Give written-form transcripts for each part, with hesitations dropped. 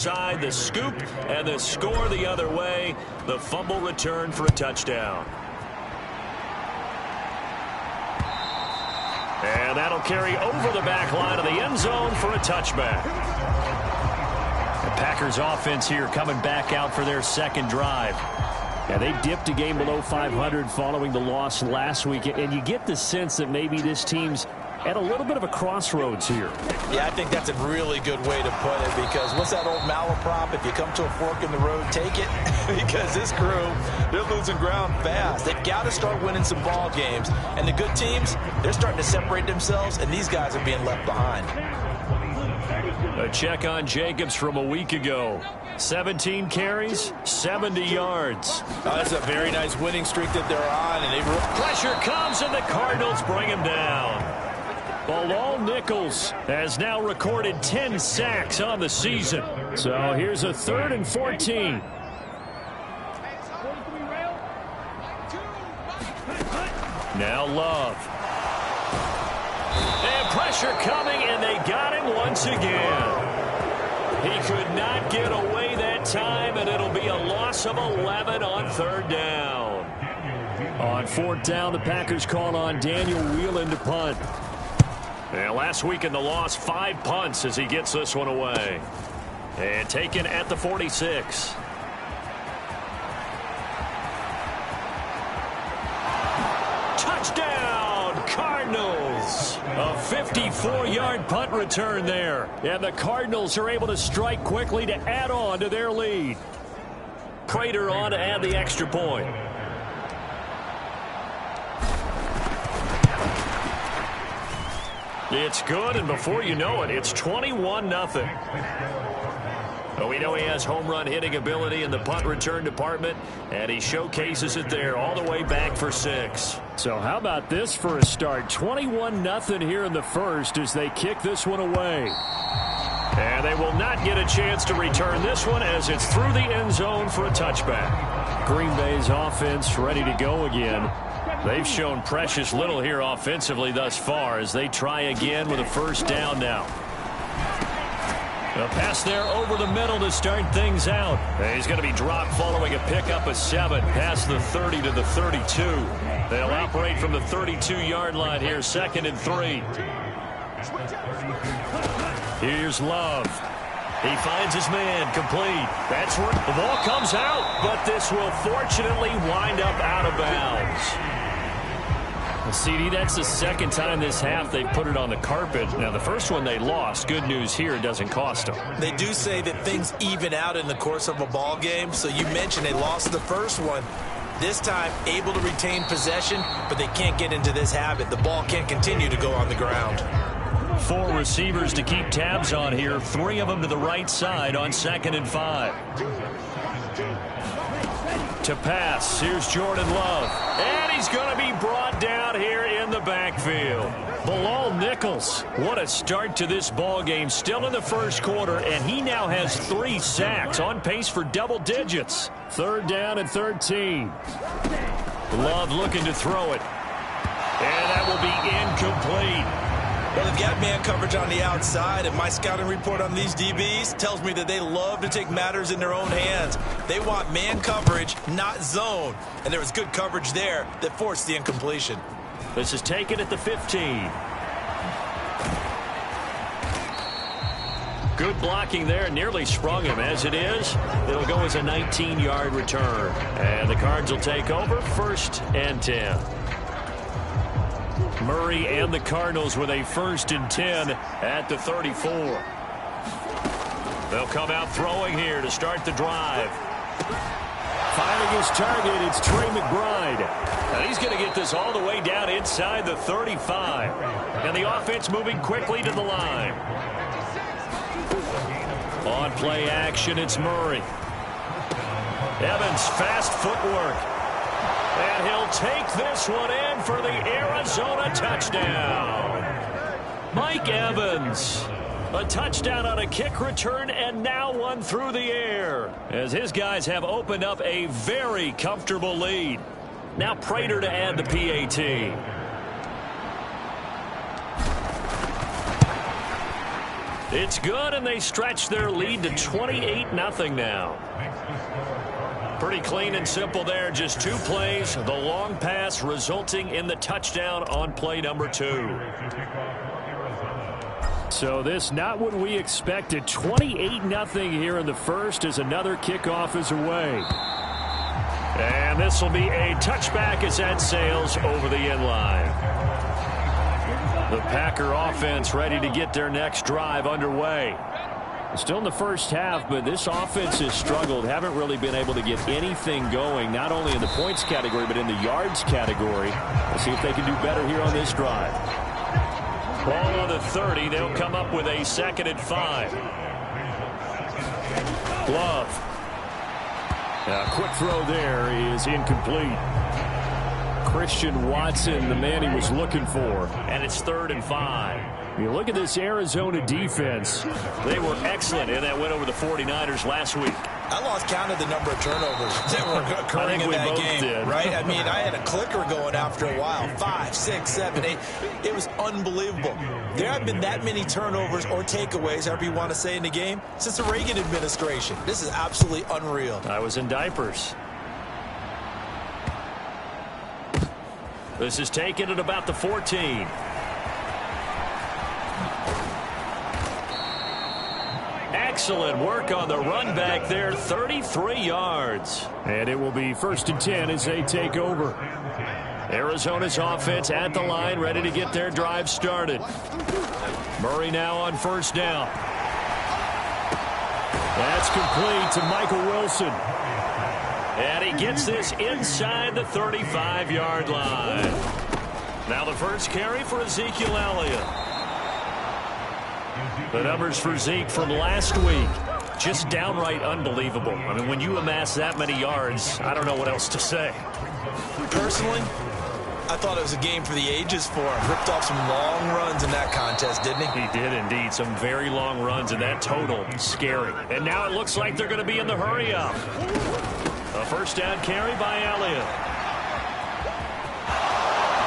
Side, the scoop, and the score the other way. The fumble return for a touchdown. And that'll carry over the back line of the end zone for a touchback. The Packers offense here coming back out for their second drive. Yeah, they dipped a game below 500 following the loss last week, and you get the sense that maybe this team's at a little bit of a crossroads here. Yeah, I think that's a really good way to put it, because what's that old malaprop? If you come to a fork in the road, take it. Because this crew, they're losing ground fast. They've got to start winning some ball games. And the good teams, they're starting to separate themselves, and these guys are being left behind. A check on Jacobs from a week ago. 17 carries, 70 yards. That's a very nice winning streak that they're on. And pressure comes, and the Cardinals bring him down. Bilal Nichols has now recorded 10 sacks on the season. So here's a 3rd and 14. Now Love. And pressure coming, and they got him once again. He could not get away that time, and it'll be a loss of 11 on 3rd down. On 4th down, the Packers call on Daniel Whelan to punt. And last week in the loss, 5 punts as he gets this one away. And taken at the 46. Touchdown, Cardinals. A 54-yard punt return there. And the Cardinals are able to strike quickly to add on to their lead. Prater on to add the extra point. It's good, and before you know it, it's 21-0. But we know he has home run hitting ability in the punt return department, and he showcases it there all the way back for 6. So how about this for a start? 21-0 here in the first as they kick this one away. And they will not get a chance to return this one as it's through the end zone for a touchback. Green Bay's offense ready to go again. They've shown precious little here offensively thus far as they try again with a 1st down now. A pass there over the middle to start things out. And he's going to be dropped following a pickup of 7 past the 30 to the 32. They'll operate from the 32-yard line here, 2nd and 3. Here's Love. He finds his man, complete. That's where the ball comes out, but this will fortunately wind up out of bounds. CD, that's the 2nd time this half they've put it on the carpet. Now, the first one they lost. Good news here, it doesn't cost them. They do say that things even out in the course of a ball game. So you mentioned they lost the first one. This time, able to retain possession, but they can't get into this habit. The ball can't continue to go on the ground. 4 receivers to keep tabs on here. 3 of them to the right side on 2nd and 5. To pass, here's Jordan Love. And he's going to be brought down here in the backfield. Bilal Nichols, what a start to this ball game. Still in the first quarter, and he now has 3 sacks, on pace for double digits. 3rd down and 13. Love looking to throw it. And that will be incomplete. Well, they've got man coverage on the outside, and my scouting report on these DBs tells me that they love to take matters in their own hands. They want man coverage, not zone. And there was good coverage there that forced the incompletion. This is taken at the 15. Good blocking there, nearly sprung him. As it is, it'll go as a 19-yard return. And the Cards will take over, 1st and 10. Murray and the Cardinals with a 1st and 10 at the 34. They'll come out throwing here to start the drive. Finding his target, it's Trey McBride. And he's going to get this all the way down inside the 35. And the offense moving quickly to the line. On play action, it's Murray. Evans, fast footwork. And he'll take this one in for the Arizona touchdown. Mike Evans. A touchdown on a kick return, and now one through the air. As his guys have opened up a very comfortable lead. Now Prater to add the PAT. It's good, and they stretch their lead to 28-0 now. Pretty clean and simple there. Just 2 plays. The long pass resulting in the touchdown on play number 2. So this not what we expected. 28-0 here in the first as another kickoff is away. And this will be a touchback as that sails over the end line. The Packer offense ready to get their next drive underway. Still in the first half, but this offense has struggled. Haven't really been able to get anything going, not only in the points category, but in the yards category. We'll see if they can do better here on this drive. Ball on the 30. They'll come up with a 2nd and 5. Love. A quick throw there is incomplete. Christian Watson, the man he was looking for. And it's 3rd and 5. You look at this Arizona defense. They were excellent in that win over the 49ers last week. I lost count of the number of turnovers that were occurring in that game, right? I mean, I had a clicker going after a while. 5, 6, 7, 8. It was unbelievable. There haven't been that many turnovers or takeaways, however you want to say, in the game since the Reagan administration. This is absolutely unreal. I was in diapers. This is taken at about the 14. Excellent work on the run back there, 33 yards. And it will be 1st and 10 as they take over. Arizona's offense at the line, ready to get their drive started. Murray now on 1st down. That's complete to Michael Wilson. And he gets this inside the 35-yard line. Now the first carry for Ezekiel Elliott. The numbers for Zeke from last week, just downright unbelievable. I mean, when you amass that many yards, I don't know what else to say. Personally, I thought it was a game for the ages for him. Ripped off some long runs in that contest, didn't he? He did indeed. Some very long runs, and that total, scary. And now it looks like they're going to be in the hurry-up. A 1st down carry by Elliott.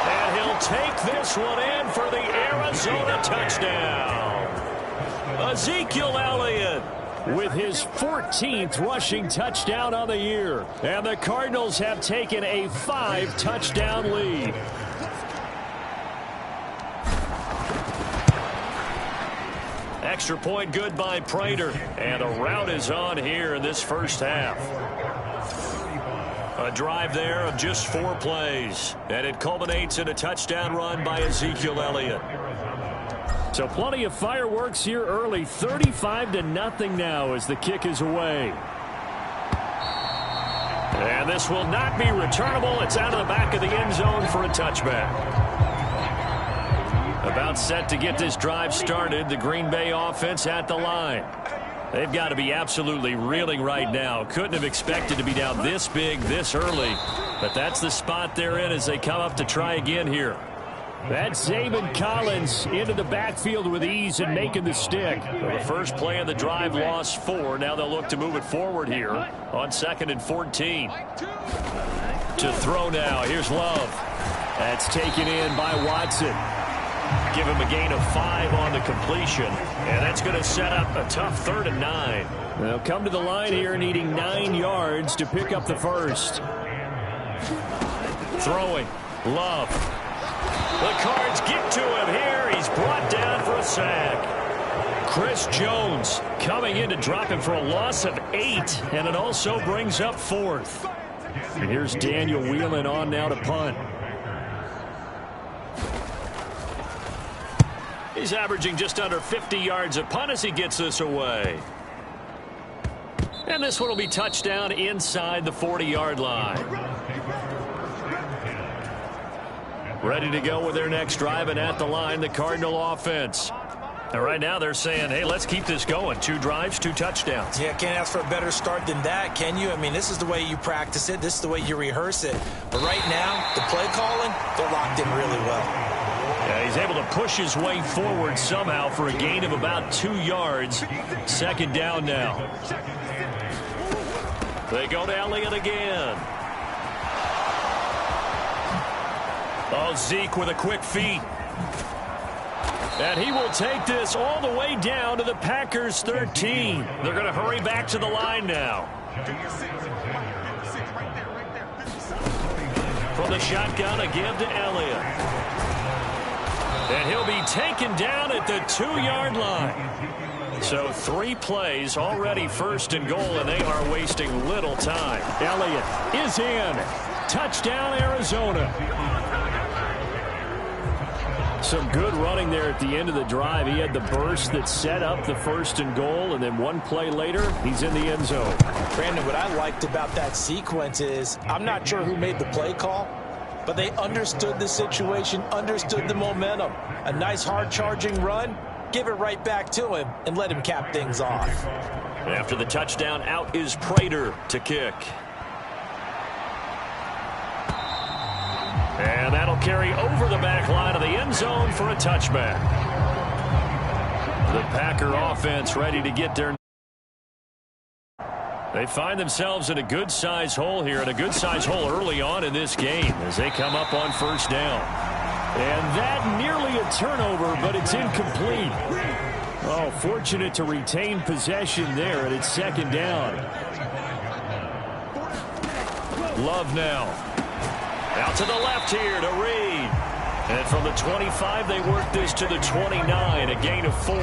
And he'll take this one in for the Arizona touchdown. Ezekiel Elliott with his 14th rushing touchdown on the year. And the Cardinals have taken a 5-touchdown lead. Extra point good by Prater. And the route is on here in this first half. A drive there of just 4 plays. And it culminates in a touchdown run by Ezekiel Elliott. So plenty of fireworks here early. 35-0 now as the kick is away. And this will not be returnable. It's out of the back of the end zone for a touchback. About set to get this drive started. The Green Bay offense at the line. They've got to be absolutely reeling right now. Couldn't have expected to be down this big this early. But that's the spot they're in as they come up to try again here. That's Zaven Collins into the backfield with ease and making the stick. Well, the first play of the drive lost 4. Now they'll look to move it forward here on 2nd and 14. To throw now. Here's Love. That's taken in by Watson. Give him a gain of 5 on the completion. And that's going to set up a tough 3rd and 9. They'll come to the line here needing 9 yards to pick up the first. Throwing. Love. The Cards get to him here. He's brought down for a sack. Chris Jones coming in to drop him for a loss of 8. And it also brings up 4th. And here's Daniel Whelan on now to punt. He's averaging just under 50 yards a punt as he gets this away. And this one will be touchdown inside the 40-yard line. Ready to go with their next drive, and at the line, the Cardinal offense. And right now they're saying, hey, let's keep this going. 2 drives, 2 touchdowns. Yeah, can't ask for a better start than that, can you? I mean, this is the way you practice it. This is the way you rehearse it. But right now, the play calling, they're locked in really well. Yeah, he's able to push his way forward somehow for a gain of about 2 yards. 2nd down now. They go to Elliott again. Oh, Zeke with a quick feed. And he will take this all the way down to the Packers 13. They're going to hurry back to the line now. From the shotgun, a give to Elliott. And he'll be taken down at the 2-yard line. So 3 plays, already first and goal, and they are wasting little time. Elliott is in. Touchdown, Arizona. Some good running there at the end of the drive. He had the burst that set up the first and goal, and then 1 play later, he's in the end zone. Brandon, what I liked about that sequence is I'm not sure who made the play call, but they understood the situation, understood the momentum. A nice hard-charging run, give it right back to him, and let him cap things off. After the touchdown, out is Prater to kick. And that'll carry over the back line of the end zone for a touchback. The Packer offense ready to get their... They find themselves in a good-sized hole here, and a good-sized hole early on in this game as they come up on first down. And that nearly a turnover, but it's incomplete. Oh, fortunate to retain possession there, and it's second down. Love now. Out to the left here to Reed. And from the 25, they work this to the 29, a gain of 4.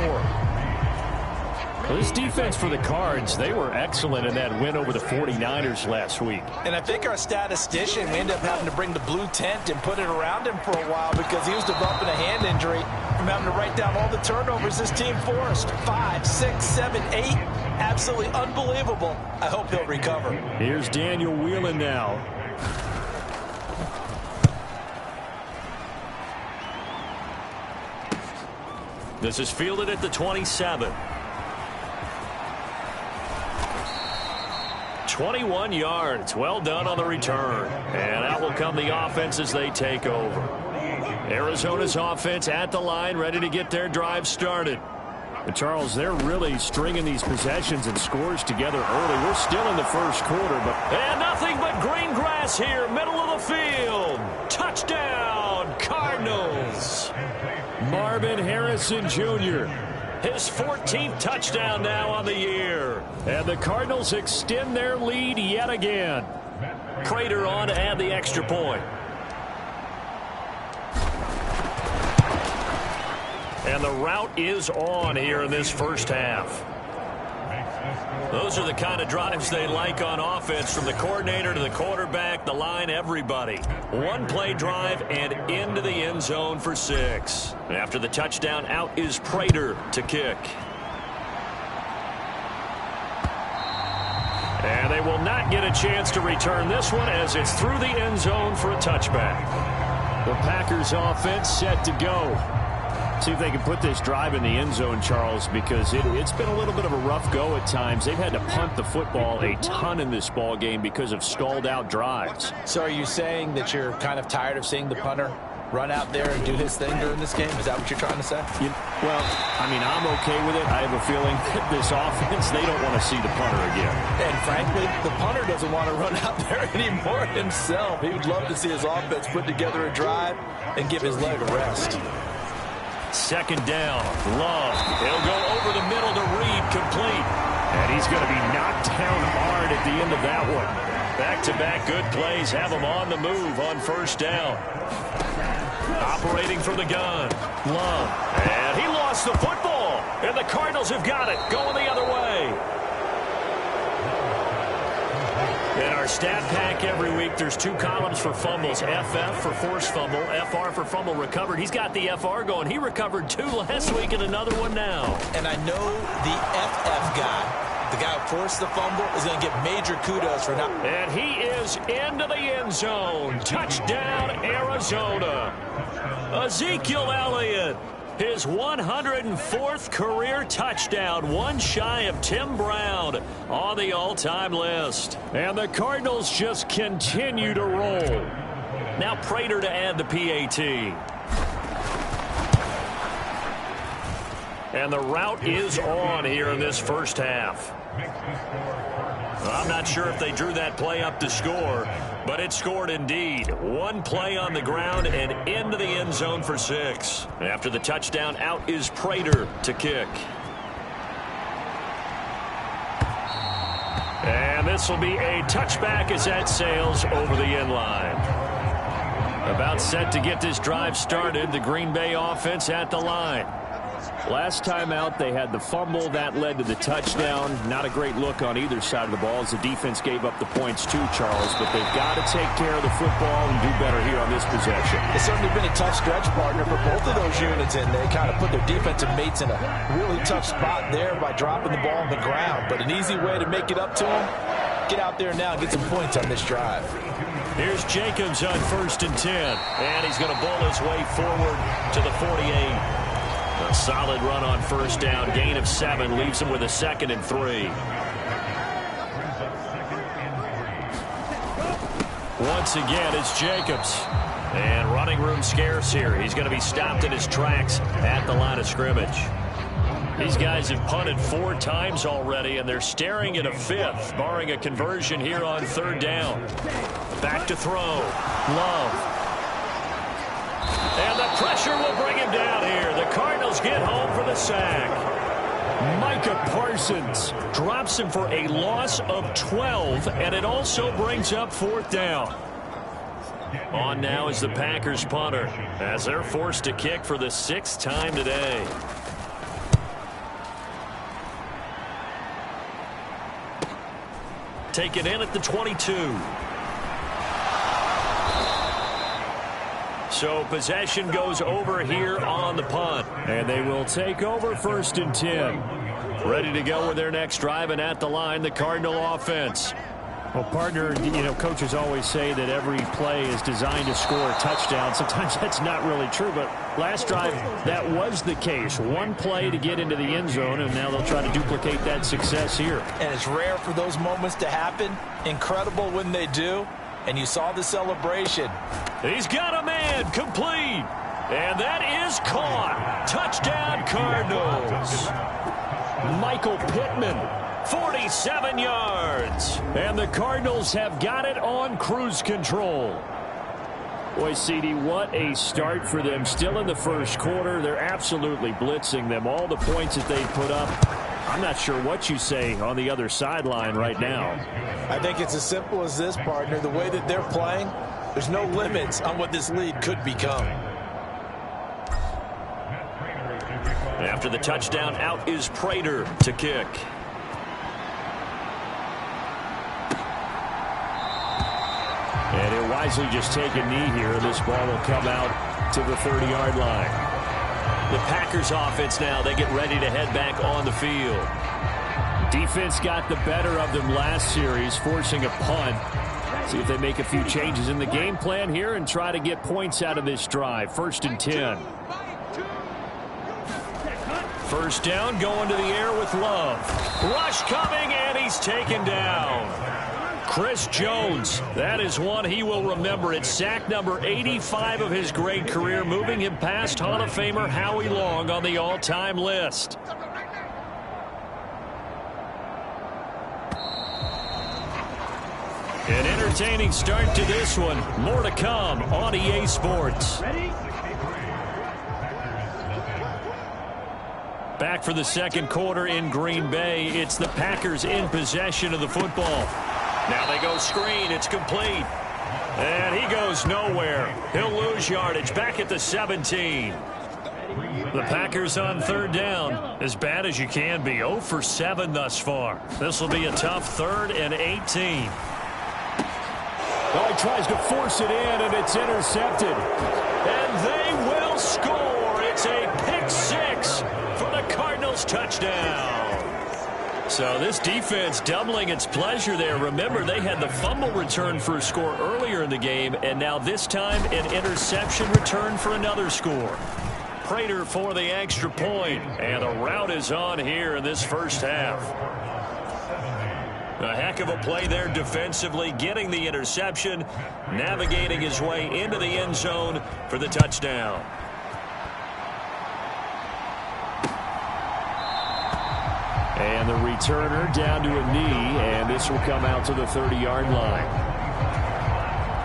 Well, this defense for the Cards, they were excellent in that win over the 49ers last week. And I think our statistician, we ended up having to bring the blue tent and put it around him for a while because he was developing a hand injury from having to write down all the turnovers this team forced. 5, 6, 7, 8. Absolutely unbelievable. I hope he'll recover. Here's Daniel Whelan now. This is fielded at the 27. 21 yards. Well done on the return. And out will come the offense as they take over. Arizona's offense at the line, ready to get their drive started. But Charles, they're really stringing these possessions and scores together early. We're still in the first quarter, but... And nothing but green grass here, middle of the field. Touchdown, Cardinals. Marvin Harrison Jr., his 14th touchdown now on the year. And the Cardinals extend their lead yet again. Prater on to add the extra point. And the route is on here in this first half. Those are the kind of drives they like on offense, from the coordinator to the quarterback, the line, everybody. 1-play drive and into the end zone for 6. After the touchdown, out is Prater to kick. And they will not get a chance to return this one as it's through the end zone for a touchback. The Packers offense set to go. See if they can put this drive in the end zone, Charles, because it's been a little bit of a rough go at times. They've had to punt the football a ton in this ball game because of stalled out drives. So are you saying that you're kind of tired of seeing the punter run out there and do his thing during this game? Is that what you're trying to say? Well, I mean, I'm okay with it. I have a feeling that this offense, they don't want to see the punter again. And frankly, the punter doesn't want to run out there anymore himself. He would love to see his offense put together a drive and give his leg a rest. Second down, Love. He'll go over the middle to Reed, complete. And he's going to be knocked down hard at the end of that one. Back-to-back good plays have him on the move on first down. Operating from the gun, Love. And he lost the football. And the Cardinals have got it, going the other way. In our stat pack every week, there's 2 columns for fumbles. FF for forced fumble, FR for fumble recovered. He's got the FR going. He recovered 2 last week and another one now. And I know the FF guy, the guy who forced the fumble, is going to get major kudos for not. And he is into the end zone. Touchdown, Arizona. Ezekiel Elliott. His 104th career touchdown, one shy of Tim Brown on the all-time list. And the Cardinals just continue to roll. Now Prater to add the PAT. And the route is on here in this first half. I'm not sure if they drew that play up to score, but it scored indeed. One play on the ground and into the end zone for 6. After the touchdown, out is Prater to kick. And this will be a touchback as that sails over the end line. About set to get this drive started, the Green Bay offense at the line. Last time out, they had the fumble. That led to the touchdown. Not a great look on either side of the ball as the defense gave up the points too, Charles. But they've got to take care of the football and do better here on this possession. It's certainly been a tough stretch, partner, for both of those units, and they kind of put their defensive mates in a really tough spot there by dropping the ball on the ground. But an easy way to make it up to them, get out there now and get some points on this drive. Here's Jacobs on 1st and 10. And he's going to bowl his way forward to the 48. A solid run on 1st down. Gain of 7 leaves him with a 2nd and 3. Once again, it's Jacobs. And running room scarce here. He's going to be stopped in his tracks at the line of scrimmage. These guys have punted 4 times already, and they're staring at a 5th, barring a conversion here on 3rd down. Back to throw. Love. And the pressure will bring him down here. The Cardinals get home for the sack. Micah Parsons drops him for a loss of 12, and it also brings up 4th down. On now is the Packers punter, as they're forced to kick for the 6th time today. Taken in at the 22. So possession goes over here on the punt. And they will take over 1st and 10. Ready to go with their next drive, and at the line, the Cardinal offense. Well, partner, you know, coaches always say that every play is designed to score a touchdown. Sometimes that's not really true, but last drive, that was the case. One play to get into the end zone, and now they'll try to duplicate that success here. And it's rare for those moments to happen. Incredible when they do. And you saw the celebration. He's got a man, complete. And that is caught. Touchdown, Cardinals. Michael Pittman, 47 yards. And the Cardinals have got it on cruise control. Boy, CD, what a start for them. Still in the 1st quarter. They're absolutely blitzing them. All the points that they put up, I'm not sure what you say on the other sideline right now. I think it's as simple as this, partner. The way that they're playing, there's no limits on what this lead could become. After the touchdown, out is Prater to kick. And he'll wisely just take a knee here. This ball will come out to the 30-yard line. The Packers offense now, they get ready to head back on the field. Defense got the better of them last series, forcing a punt. See if they make a few changes in the game plan here and try to get points out of this drive. 1st and 10. 1st down, going to the air with Love. Rush coming, and he's taken down. Chris Jones, that is one he will remember. It's sack number 85 of his great career, moving him past Hall of Famer Howie Long on the all-time list. An entertaining start to this one. More to come on EA Sports. Back for the 2nd quarter in Green Bay. It's the Packers in possession of the football. Now they go screen. It's complete. And he goes nowhere. He'll lose yardage back at the 17. The Packers on 3rd down. As bad as you can be. 0 for 7 thus far. This will be a tough 3rd and 18. Oh, he tries to force it in, and it's intercepted. And they will score. It's a pick 6 for the Cardinals touchdown. So this defense doubling its pleasure there. Remember, they had the fumble return for a score earlier in the game, and now this time an interception return for another score. Prater for the extra point, and the route is on here in this 1st half. A heck of a play there defensively, getting the interception, navigating his way into the end zone for the touchdown. And the returner down to a knee, and this this will come out to the 30-yard line.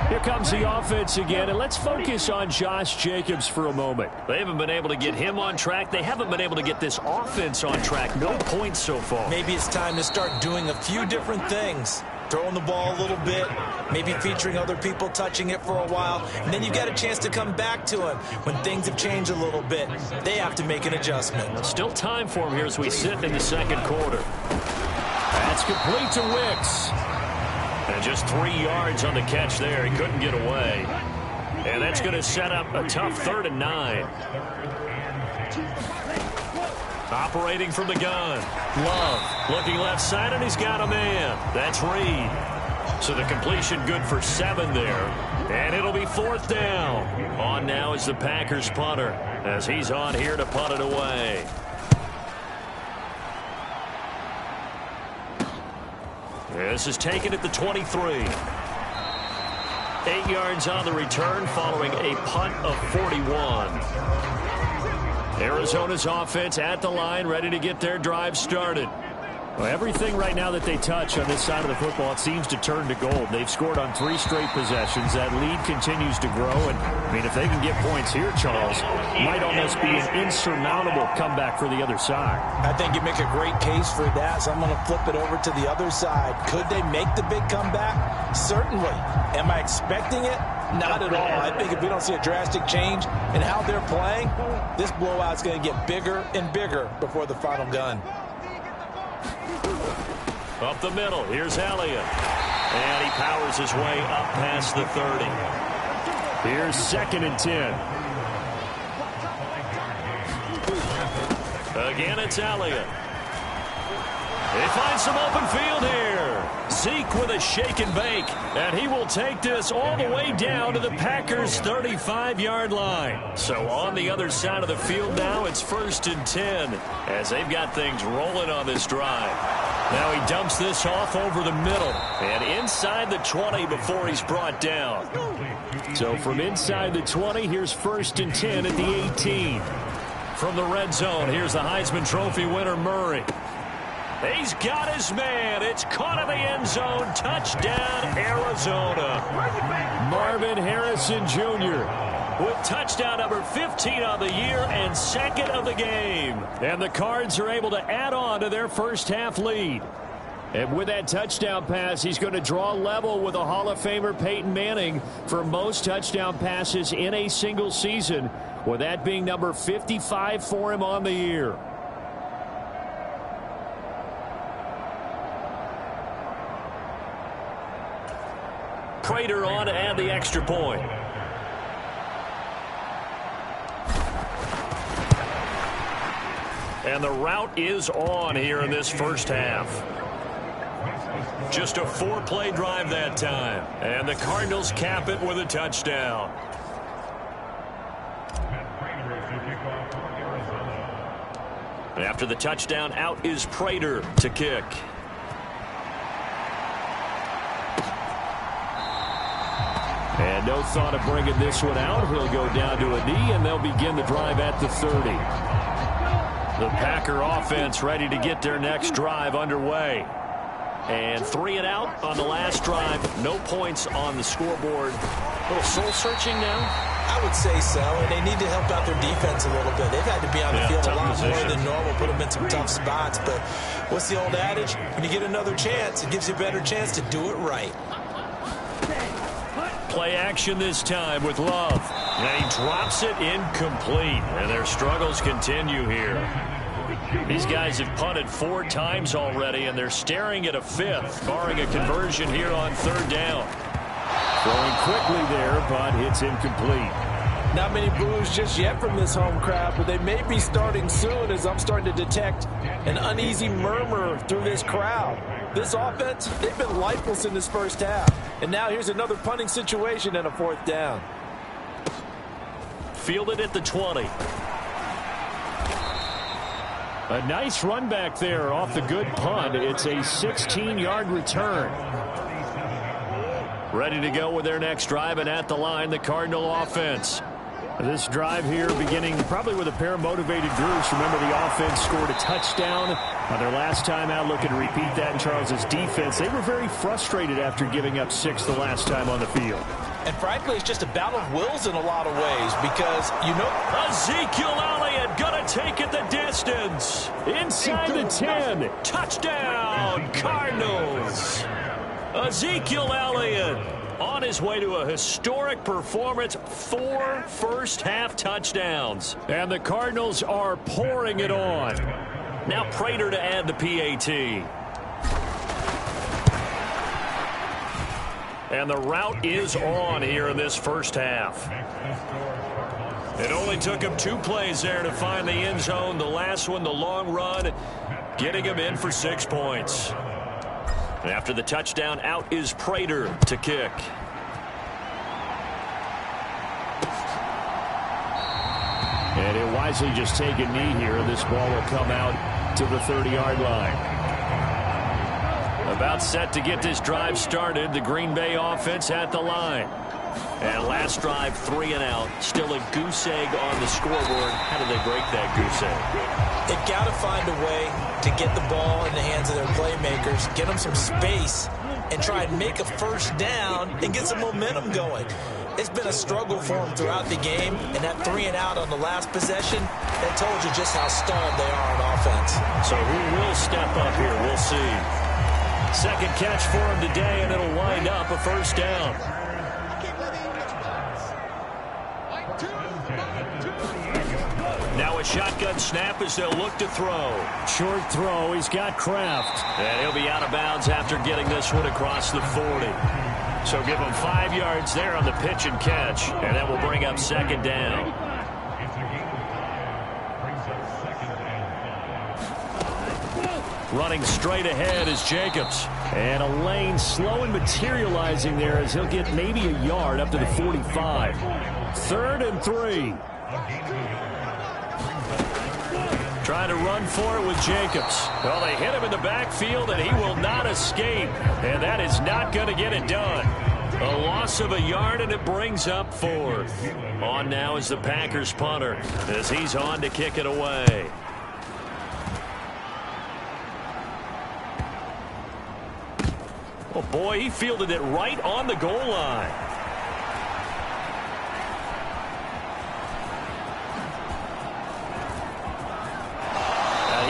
Here comes the offense again, and let's focus on Josh Jacobs for a moment. They haven't been able to get him on track. They haven't been able to get this offense on track. No points so far. Maybe it's time to start doing a few different things. Throwing the ball a little bit, maybe featuring other people touching it for a while, and then you get a chance to come back to him when things have changed a little bit. They have to make an adjustment. Still time for him here as we sit in the second quarter. That's complete to Wicks. And just 3 yards on the catch there. He couldn't get away. And that's going to set up a tough 3rd and 9. Operating from the gun. Love looking left side, and he's got a man. That's Reed. So the completion good for 7 there. And it'll be 4th down. On now is the Packers punter as he's on here to punt it away. This is taken at the 23. 8 yards on the return following a punt of 41. Arizona's offense at the line, ready to get their drive started. Well, everything right now that they touch on this side of the football, it seems to turn to gold. They've scored on 3 straight possessions. That lead continues to grow. And, I mean, if they can get points here, Charles, it might almost be an insurmountable comeback for the other side. I think you make a great case for that, so I'm going to flip it over to the other side. Could they make the big comeback? Certainly. Am I expecting it? Not at all. I think if we don't see a drastic change in how they're playing, this blowout's going to get bigger and bigger before the final gun. Up the middle, here's Elliott. And he powers his way up past the 30. Here's 2nd and 10. Again, it's Elliott. They find some open field here. Zeke with a shake and bake. And he will take this all the way down to the Packers' 35-yard line. So on the other side of the field now, it's 1st and 10 as they've got things rolling on this drive. Now he dumps this off over the middle and inside the 20 before he's brought down. So from inside the 20, here's 1st and 10 at the 18. From the red zone, here's the Heisman Trophy winner, Murray. He's got his man. It's caught in the end zone. Touchdown, Arizona. Marvin Harrison Jr. with touchdown number 15 on the year and 2nd of the game. And the Cards are able to add on to their first half lead. And with that touchdown pass, he's going to draw level with a Hall of Famer Peyton Manning for most touchdown passes in a single season, with that being number 55 for him on the year. Prater on to add the extra point. And the route is on here in this first half. Just a 4-play drive that time. And the Cardinals cap it with a touchdown. After the touchdown, out is Prater to kick. And no thought of bringing this one out. He'll go down to a knee, and they'll begin the drive at the 30. The Packer offense ready to get their next drive underway. And 3 and out on the last drive. No points on the scoreboard. A little soul-searching now? I would say so, and they need to help out their defense a little bit. They've had to be on the field a lot more than normal, put them in some tough spots. But what's the old adage? When you get another chance, it gives you a better chance to do it right. Play action this time with Love. And he drops it incomplete. And their struggles continue here. These guys have punted 4 times already, and they're staring at a 5th, barring a conversion here on 3rd down. Throwing quickly there, but it's incomplete. Not many boos just yet from this home crowd, but they may be starting soon as I'm starting to detect an uneasy murmur through this crowd. This offense, they've been lifeless in this first half. And now here's another punting situation and a 4th down. Fielded at the 20. A nice run back there off the good punt. It's a 16-yard return. Ready to go with their next drive, and at the line, the Cardinal offense. This drive here beginning probably with a pair of motivated groups. Remember, the offense scored a touchdown On their last time out, looking to repeat that in Charles's defense. They were very frustrated after giving up 6 the last time on the field. And frankly, it's just a battle of wills in a lot of ways because, Ezekiel Elliott going to take it the distance. Inside the 10. Touchdown, Cardinals. Ezekiel Elliott on his way to a historic performance. 4 first-half touchdowns. And the Cardinals are pouring it on. Now Prater to add the PAT. And the route is on here in this first half. It only took him 2 plays there to find the end zone. The last one, the long run, getting him in for 6 points. And after the touchdown, out is Prater to kick. And he'll wisely just take a knee here. This ball will come out to the 30-yard line. About set to get this drive started. The Green Bay offense at the line. And last drive, 3 and out. Still a goose egg on the scoreboard. How do they break that goose egg? They've got to find a way to get the ball in the hands of their playmakers, get them some space, and try and make a first down and get some momentum going. It's been a struggle for them throughout the game, and that 3 and out on the last possession, that told you just how stalled they are on offense. So who will step up here? We'll see. Second catch for him today, and it'll wind up a first down. Now a shotgun snap as they'll look to throw. Short throw. He's got Kraft. And he'll be out of bounds after getting this one across the 40. So give him 5 yards there on the pitch and catch, and that will bring up second down. Running straight ahead is Jacobs. And a lane slow and materializing there as he'll get maybe a yard up to the 45. 3rd and 3. Trying to run for it with Jacobs. Well, they hit him in the backfield, and he will not escape. And that is not going to get it done. A loss of a yard, and it brings up 4th. On now is the Packers punter as he's on to kick it away. Oh, boy, he fielded it right on the goal line.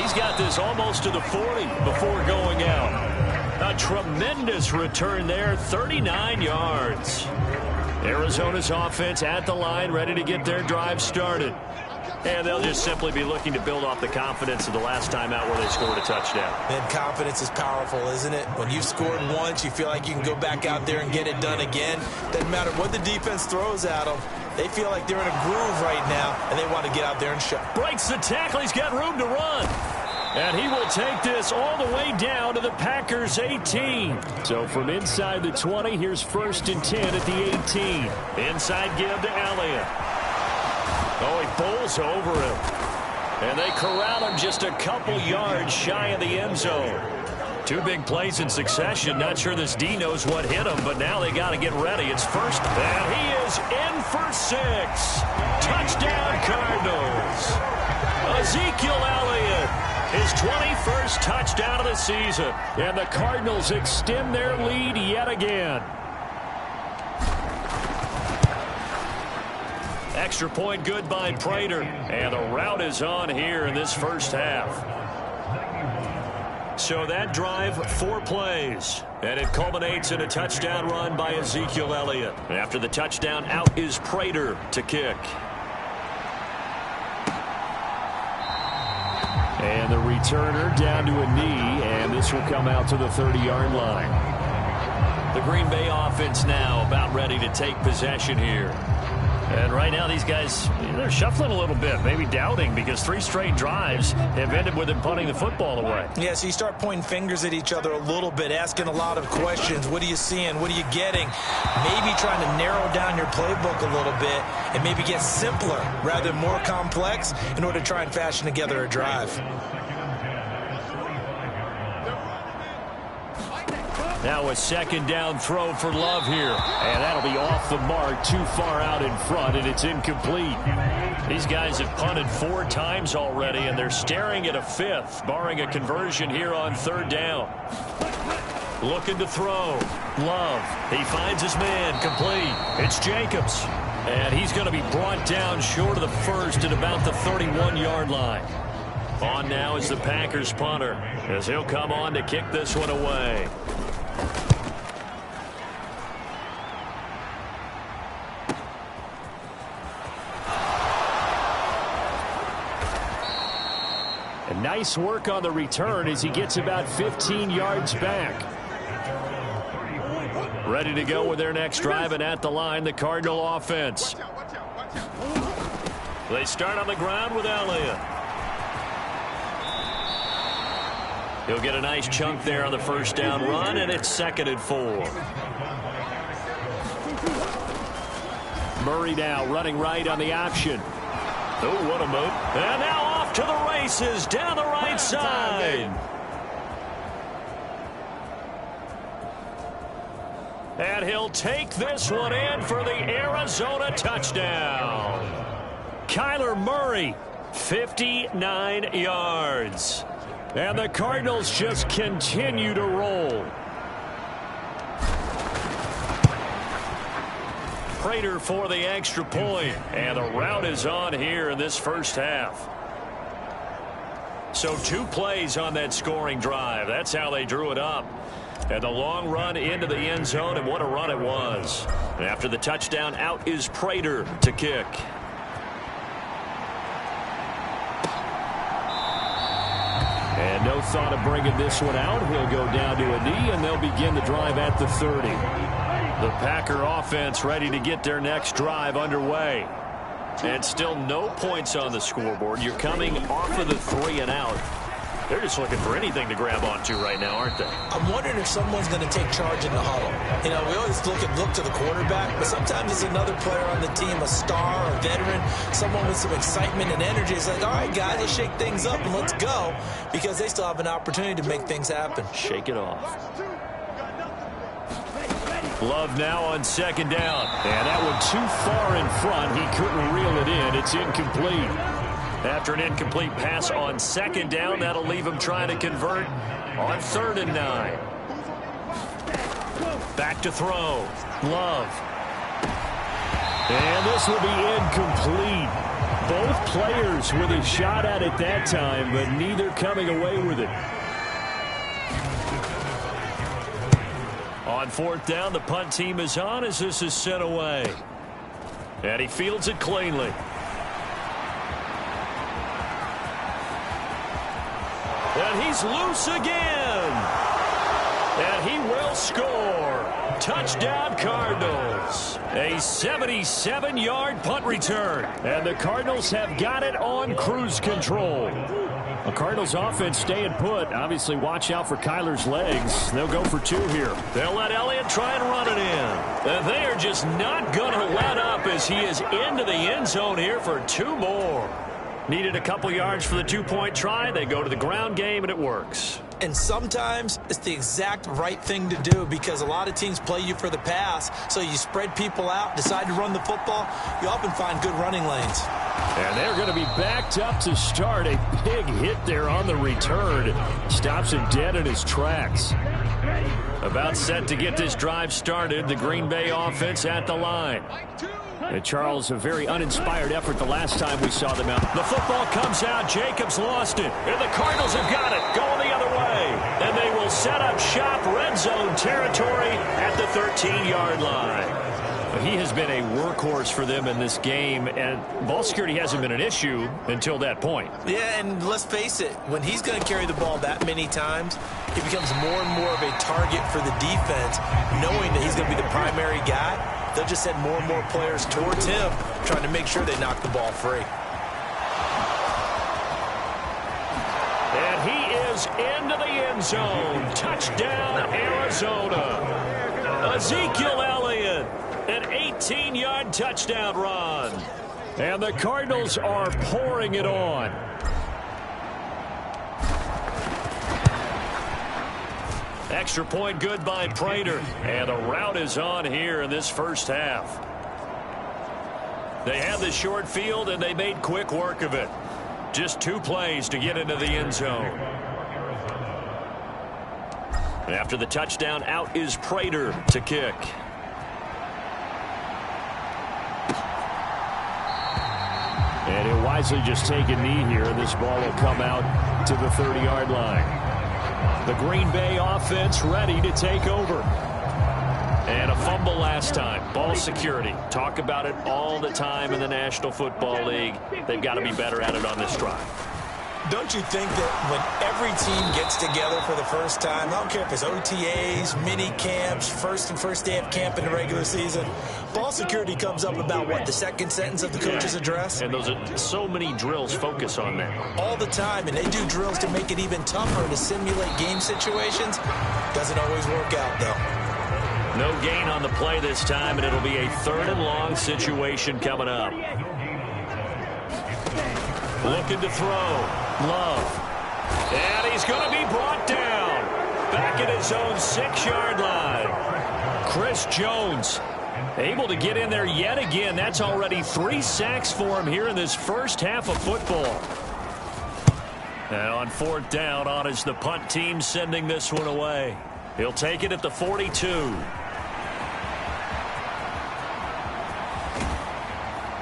He's got this almost to the 40 before going out. A tremendous return there, 39 yards. Arizona's offense at the line, ready to get their drive started. And they'll just simply be looking to build off the confidence of the last time out where they scored a touchdown. And confidence is powerful, isn't it? When you've scored once, you feel like you can go back out there and get it done again. Doesn't matter what the defense throws at them. They feel like they're in a groove right now, and they want to get out there and show. Breaks the tackle. He's got room to run. And he will take this all the way down to the Packers' 18. So from inside the 20, here's 1st and 10 at the 18. Inside give to Elliott. Oh, he bowls over him. And they corral him just a couple yards shy of the end zone. 2 big plays in succession. Not sure this D knows what hit him, but now they got to get ready. It's first, and he is in for 6. Touchdown, Cardinals. Ezekiel Elliott, his 21st touchdown of the season. And the Cardinals extend their lead yet again. Extra point good by Prater. And the route is on here in this first half. So that drive, 4 plays. And it culminates in a touchdown run by Ezekiel Elliott. After the touchdown, out is Prater to kick. And the returner down to a knee, and this will come out to the 30-yard line. The Green Bay offense now about ready to take possession here. And right now these guys, they're shuffling a little bit, maybe doubting, because 3 straight drives have ended with them punting the football away. Yeah, so you start pointing fingers at each other a little bit, asking a lot of questions. What are you seeing? What are you getting? Maybe trying to narrow down your playbook a little bit and maybe get simpler rather than more complex in order to try and fashion together a drive. Now a second down throw for Love here. And that'll be off the mark, too far out in front, and it's incomplete. These guys have punted 4 times already, and they're staring at a 5th, barring a conversion here on 3rd down. Looking to throw. Love. He finds his man. Complete. It's Jacobs. And he's going to be brought down short of the first at about the 31-yard line. On now is the Packers punter, as he'll come on to kick this one away. And nice work on the return as he gets about 15 yards back. Ready to go with their next drive, and at the line, the Cardinal offense. They start on the ground with Elliott. He'll get a nice chunk there on the first down run, and it's 2nd and 4. Murray now running right on the option. Oh, what a move. And now off to the races down the right side. And he'll take this one in for the Arizona touchdown. Kyler Murray, 59 yards. And the Cardinals just continue to roll. Prater for the extra point. And the route is on here in this first half. So 2 plays on that scoring drive. That's how they drew it up. And the long run into the end zone, and what a run it was. And after the touchdown, out is Prater to kick. And no thought of bringing this one out. He'll go down to a knee, and they'll begin the drive at the 30. The Packer offense ready to get their next drive underway. And still no points on the scoreboard. You're coming off of the 3 and out. They're just looking for anything to grab onto right now, aren't they? I'm wondering if someone's going to take charge in the huddle. You know, we always look to the quarterback, but sometimes it's another player on the team, a star, a veteran, someone with some excitement and energy. It's like, all right, guys, let's shake things up and let's go, because they still have an opportunity to make things happen. Shake it off. Love now on 2nd down. And that one too far in front. He couldn't reel it in. It's incomplete. After an incomplete pass on 2nd down, that'll leave him trying to convert on 3rd and 9. Back to throw. Love. And this will be incomplete. Both players with a shot at it that time, but neither coming away with it. On 4th down, the punt team is on as this is sent away. And he fields it cleanly. And he's loose again. And he will score. Touchdown, Cardinals. A 77-yard punt return. And the Cardinals have got it on cruise control. The Cardinals offense staying put. Obviously, watch out for Kyler's legs. They'll go for 2 here. They'll let Elliott try and run it in. And they are just not going to let up as he is into the end zone here for 2 more. Needed a couple yards for the 2-point try. They go to the ground game, and it works. And sometimes it's the exact right thing to do, because a lot of teams play you for the pass. So you spread people out, decide to run the football. You often find good running lanes. And they're going to be backed up to start. A big hit there on the return. Stops him dead in his tracks. About set to get this drive started. The Green Bay offense at the line. And Charles, a very uninspired effort the last time we saw them out. The football comes out. Jacobs lost it. And the Cardinals have got it. Going the other way. And they will set up shop, red zone territory at the 13-yard line. He has been a workhorse for them in this game, and ball security hasn't been an issue until that point. Yeah, and let's face it, when he's going to carry the ball that many times, he becomes more and more of a target for the defense, knowing that he's going to be the primary guy. They'll just send more and more players towards him, trying to make sure they knock the ball free. And he is into the end zone. Touchdown, Arizona. Ezekiel Elliott. An 18-yard touchdown run. And the Cardinals are pouring it on. Extra point good by Prater. And the route is on here in this first half. They had the short field, and they made quick work of it. Just 2 plays to get into the end zone. After the touchdown, out is Prater to kick. And he'll wisely just take a knee here, and this ball will come out to the 30-yard line. The Green Bay offense ready to take over. And a fumble last time. Ball security. Talk about it all the time in the National Football League. They've got to be better at it on this drive. Don't you think that when every team gets together for the first time, I don't care if it's OTAs, mini camps, first day of camp in the regular season, ball security comes up about, what, the second sentence of the coach's address? And those are so many drills focus on that. All the time, and they do drills to make it even tougher to simulate game situations. Doesn't always work out, though. No gain on the play this time, and it'll be a 3rd and long situation coming up. Looking to throw. Love. And he's going to be brought down. Back at his own 6-yard line. Chris Jones able to get in there yet again. That's already 3 sacks for him here in this first half of football. And on 4th down, on is the punt team sending this one away. He'll take it at the 42.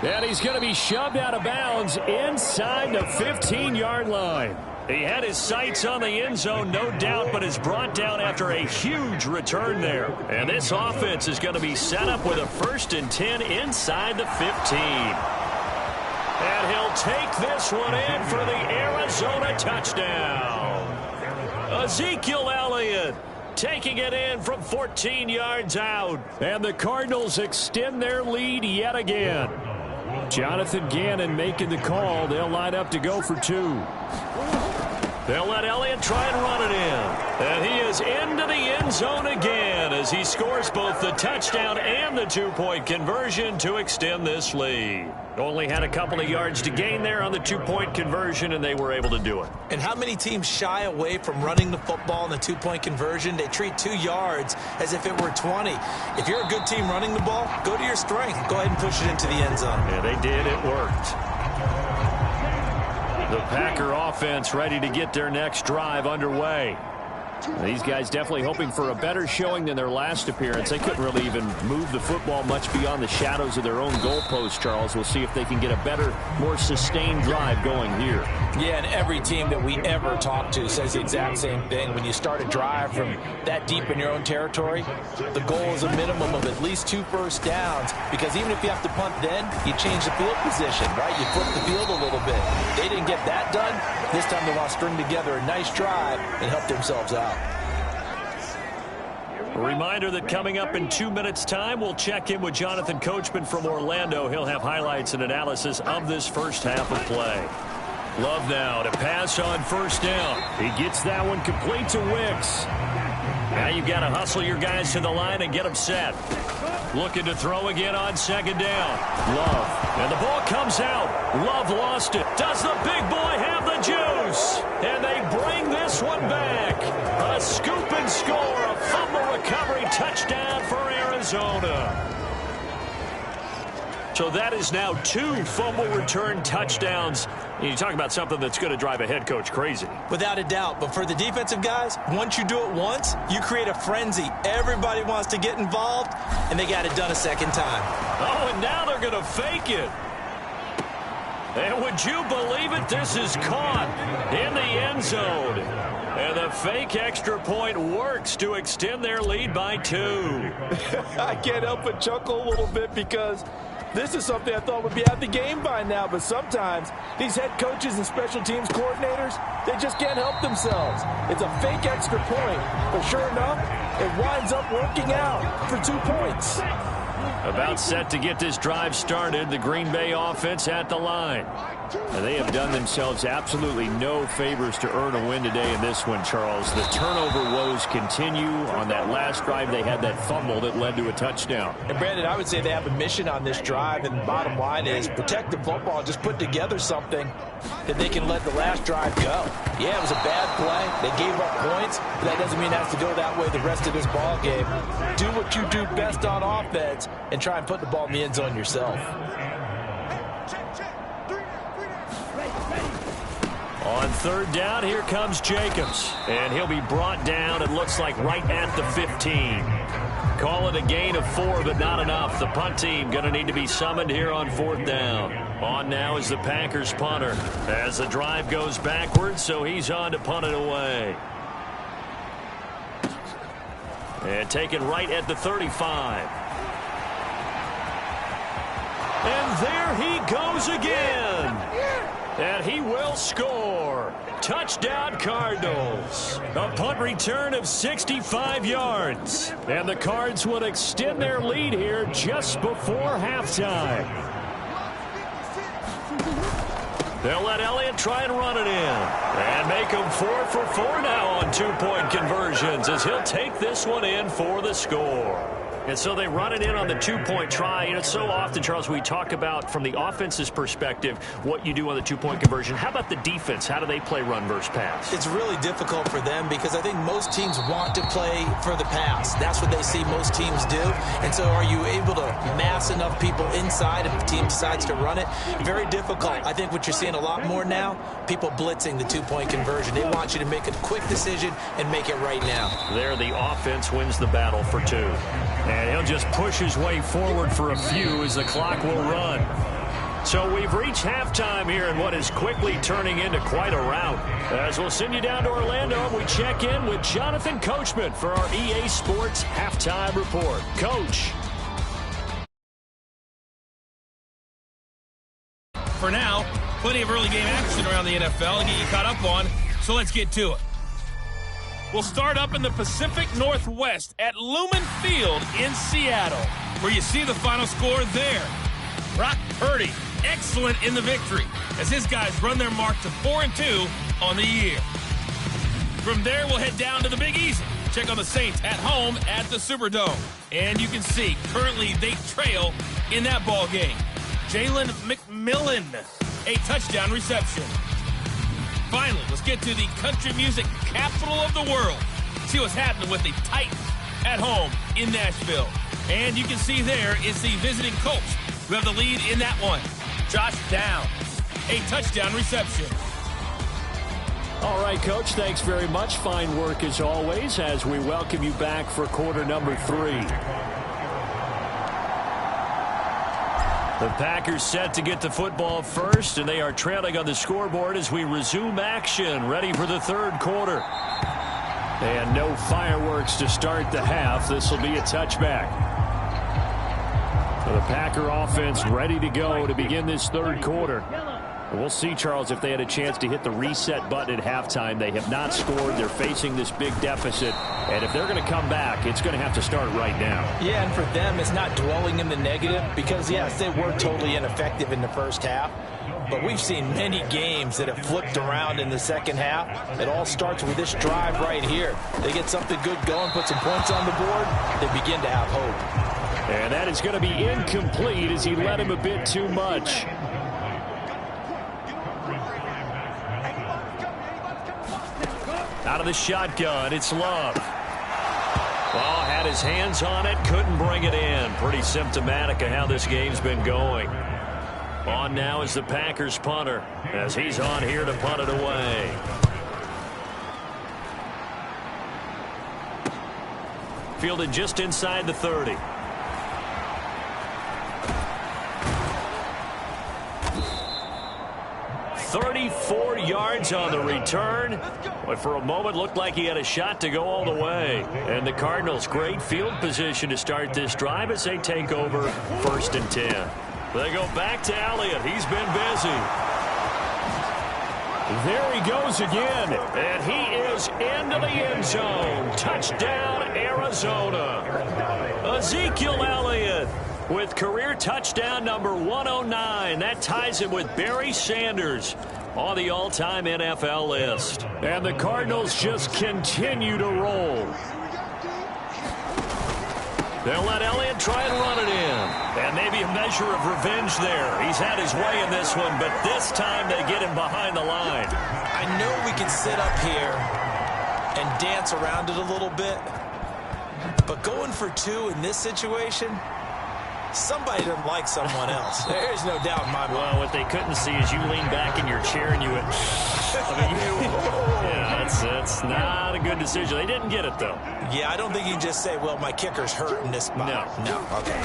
And he's going to be shoved out of bounds inside the 15-yard line. He had his sights on the end zone, no doubt, but is brought down after a huge return there. And this offense is going to be set up with a 1st and 10 inside the 15. And he'll take this one in for the Arizona touchdown. Ezekiel Elliott taking it in from 14 yards out. And the Cardinals extend their lead yet again. Jonathan Gannon making the call. They'll line up to go for 2. They'll let Elliott try and run it in. And he is into the end zone again as he scores both the touchdown and the 2-point conversion to extend this lead. Only had a couple of yards to gain there on the 2-point conversion, and they were able to do it. And how many teams shy away from running the football in the 2-point conversion? They treat 2 yards as if it were 20. If you're a good team running the ball, go to your strength. Go ahead and push it into the end zone. Yeah, they did. It worked. The Packer offense ready to get their next drive underway. These guys definitely hoping for a better showing than their last appearance. They couldn't really even move the football much beyond the shadows of their own goalpost, Charles. We'll see if they can get a better, more sustained drive going here. Yeah, and every team that we ever talk to says the exact same thing. When you start a drive from that deep in your own territory, the goal is a minimum of at least 2 first downs, because even if you have to punt then, you change the field position, right? You flip the field a little bit. They didn't get that done. This time they want to string together a nice drive and help themselves out. A reminder that coming up in 2 minutes' time, we'll check in with Jonathan Coachman from Orlando. He'll have highlights and analysis of this first half of play. Love now to pass on 1st down. He gets that one complete to Wicks. Now you've got to hustle your guys to the line and get them set. Looking to throw again on 2nd down. Love. And the ball comes out. Love lost it. Does the big boy have the juice? And they bring this one back. A scoop and score. A fumble recovery touchdown for Arizona. So that is now 2 fumble return touchdowns. And you talk about something that's going to drive a head coach crazy. Without a doubt. But for the defensive guys, once you do it once, you create a frenzy. Everybody wants to get involved, and they got it done a second time. Oh, and now they're going to fake it. And would you believe it? This is caught in the end zone. And the fake extra point works to extend their lead by 2. I can't help but chuckle a little bit because this is something I thought would be out the game by now, but sometimes these head coaches and special teams coordinators, they just can't help themselves. It's a fake extra point, but sure enough, it winds up working out for 2 points. About set to get this drive started, the Green Bay offense at the line. And they have done themselves absolutely no favors to earn a win today in this one, Charles. The turnover woes continue. On that last drive, they had that fumble that led to a touchdown. And, Brandon, I would say they have a mission on this drive, and the bottom line is protect the football. Just put together something that they can let the last drive go. Yeah, it was a bad play. They gave up points, but that doesn't mean it has to go that way the rest of this ball game. Do what you do best on offense and try and put the ball in the end zone yourself. On third down, here comes Jacobs. And he'll be brought down, it looks like, right at the 15. Call it a gain of 4, but not enough. The punt team going to need to be summoned here on fourth down. On now is the Packers punter as the drive goes backwards, so he's on to punt it away. And taken right at the 35. And there he goes again. And he will score. Touchdown, Cardinals. A punt return of 65 yards. And the Cards would extend their lead here just before halftime. They'll let Elliott try and run it in. And make him 4 for 4 now on two-point conversions as he'll take this one in for the score. And so they run it in on the two-point try. You know, so often, Charles, we talk about from the offense's perspective what you do on the two-point conversion. How about the defense? How do they play run versus pass? It's really difficult for them because I think most teams want to play for the pass. That's what they see most teams do. And so are you able to mass enough people inside if the team decides to run it? Very difficult. I think what you're seeing a lot more now, people blitzing the two-point conversion. They want you to make a quick decision and make it right now. There, the offense wins the battle for 2. And he'll just push his way forward for a few as the clock will run. So we've reached halftime here in what is quickly turning into quite a rout. As we'll send you down to Orlando, and we check in with Jonathan Coachman for our EA Sports Halftime Report. Coach. For now, plenty of early game action around the NFL to get you caught up on, so let's get to it. We'll start up in the Pacific Northwest at Lumen Field in Seattle, where you see the final score there. Brock Purdy, excellent in the victory, as his guys run their mark to 4-2 on the year. From there, we'll head down to the Big Easy. Check on the Saints at home at the Superdome. And you can see, currently they trail in that ball game. Jalen McMillan, a touchdown reception. Finally, let's get to the country music capital of the world. See what's happening with the Titans at home in Nashville. And you can see there is the visiting Colts who have the lead in that one. Josh Downs, a touchdown reception. All right, Coach, thanks very much. Fine work as always as we welcome you back for quarter number 3. The Packers set to get the football first, and they are trailing on the scoreboard as we resume action, ready for the third quarter. And no fireworks to start the half. This will be a touchback. So the Packer offense ready to go to begin this third quarter. We'll see, Charles, if they had a chance to hit the reset button at halftime. They have not scored. They're facing this big deficit. And if they're going to come back, it's going to have to start right now. Yeah, and for them, it's not dwelling in the negative because, yes, they were totally ineffective in the first half. But we've seen many games that have flipped around in the second half. It all starts with this drive right here. They get something good going, put some points on the board, they begin to have hope. And that is going to be incomplete as he led him a bit too much. Out of the shotgun, it's Love. Well, had his hands on it, couldn't bring it in. Pretty symptomatic of how this game's been going. On now is the Packers punter as he's on here to punt it away. Fielded just inside the 30. $34 yards on the return. But for a moment, looked like he had a shot to go all the way. And the Cardinals, great field position to start this drive as they take over 1st and 10. They go back to Elliott. He's been busy. There he goes again. And he is into the end zone. Touchdown, Arizona. Ezekiel Elliott with career touchdown number 109. That ties him with Barry Sanders on the all-time NFL list. And the Cardinals just continue to roll. They'll let Elliott try and run it in. And maybe a measure of revenge there. He's had his way in this one, but this time they get him behind the line. I know we can sit up here and dance around it a little bit, but going for 2 in this situation, somebody doesn't like someone else. There's no doubt in my mind. Well, what they couldn't see is you lean back in your chair and you went, yeah, that's not a good decision. They didn't get it, though. Yeah, I don't think you can just say, well, my kicker's hurt in this spot. No. Okay.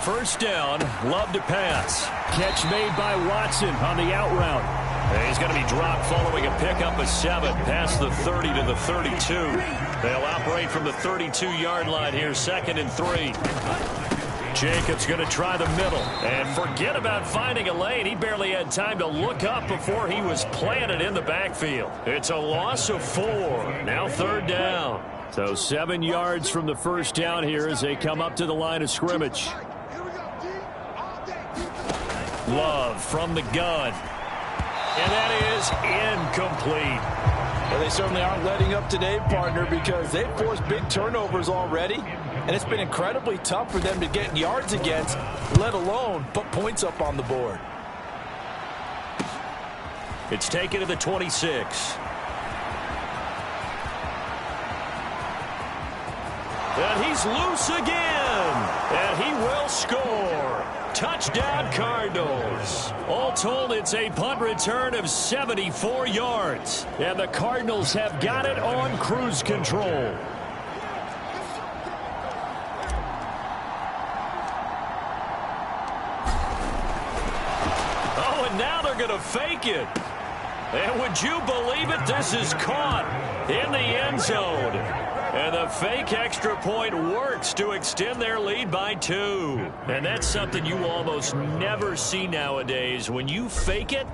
First down, Love to pass. Catch made by Watson on the out route. He's going to be dropped following a pickup of 7 past the 30 to the 32. They'll operate from the 32-yard line here, 2nd and 3. Jacobs going to try the middle. And forget about finding a lane. He barely had time to look up before he was planted in the backfield. It's a loss of 4. Now 3rd down. So 7 yards from the first down here as they come up to the line of scrimmage. Love from the gun. And that is incomplete. Well, they certainly aren't letting up today, partner, because they've forced big turnovers already, and it's been incredibly tough for them to get yards against, let alone put points up on the board. It's taken to the 26. And he's loose again. And he will score. Touchdown, Cardinals. All told, it's a punt return of 74 yards. And the Cardinals have got it on cruise control. Oh, and now they're going to fake it. And would you believe it? This is caught in the end zone. And the fake extra point works to extend their lead by 2. And that's something you almost never see nowadays. When you fake it,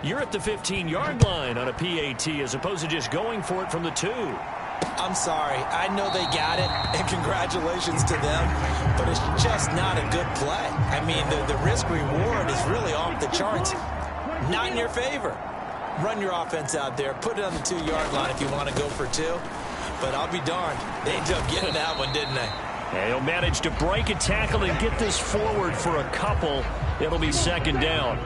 you're at the 15-yard line on a PAT as opposed to just going for it from the 2. I'm sorry. I know they got it, and congratulations to them, but it's just not a good play. I mean, the risk-reward is really off the charts. Not in your favor. Run your offense out there. Put it on the 2-yard line if you want to go for 2. But I'll be darned. They ended up getting that one, didn't they? And he'll manage to break a tackle and get this forward for a couple. It'll be 2nd down.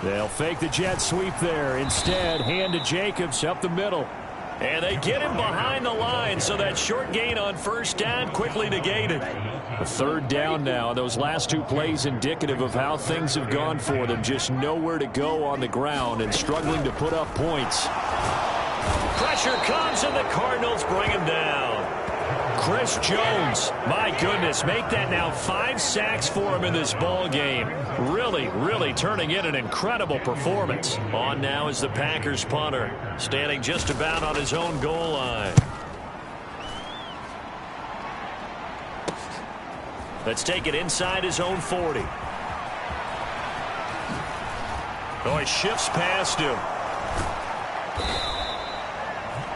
They'll fake the jet sweep there. Instead, hand to Jacobs up the middle. And they get him behind the line, so that short gain on first down quickly negated. A 3rd down now. Those last 2 plays indicative of how things have gone for them. Just nowhere to go on the ground and struggling to put up points. Pressure comes, and the Cardinals bring him down. Chris Jones, my goodness, make that now 5 sacks for him in this ball game. Really turning in an incredible performance. On now is the Packers punter, standing just about on his own goal line. Let's take it inside his own 40. Oh, he shifts past him.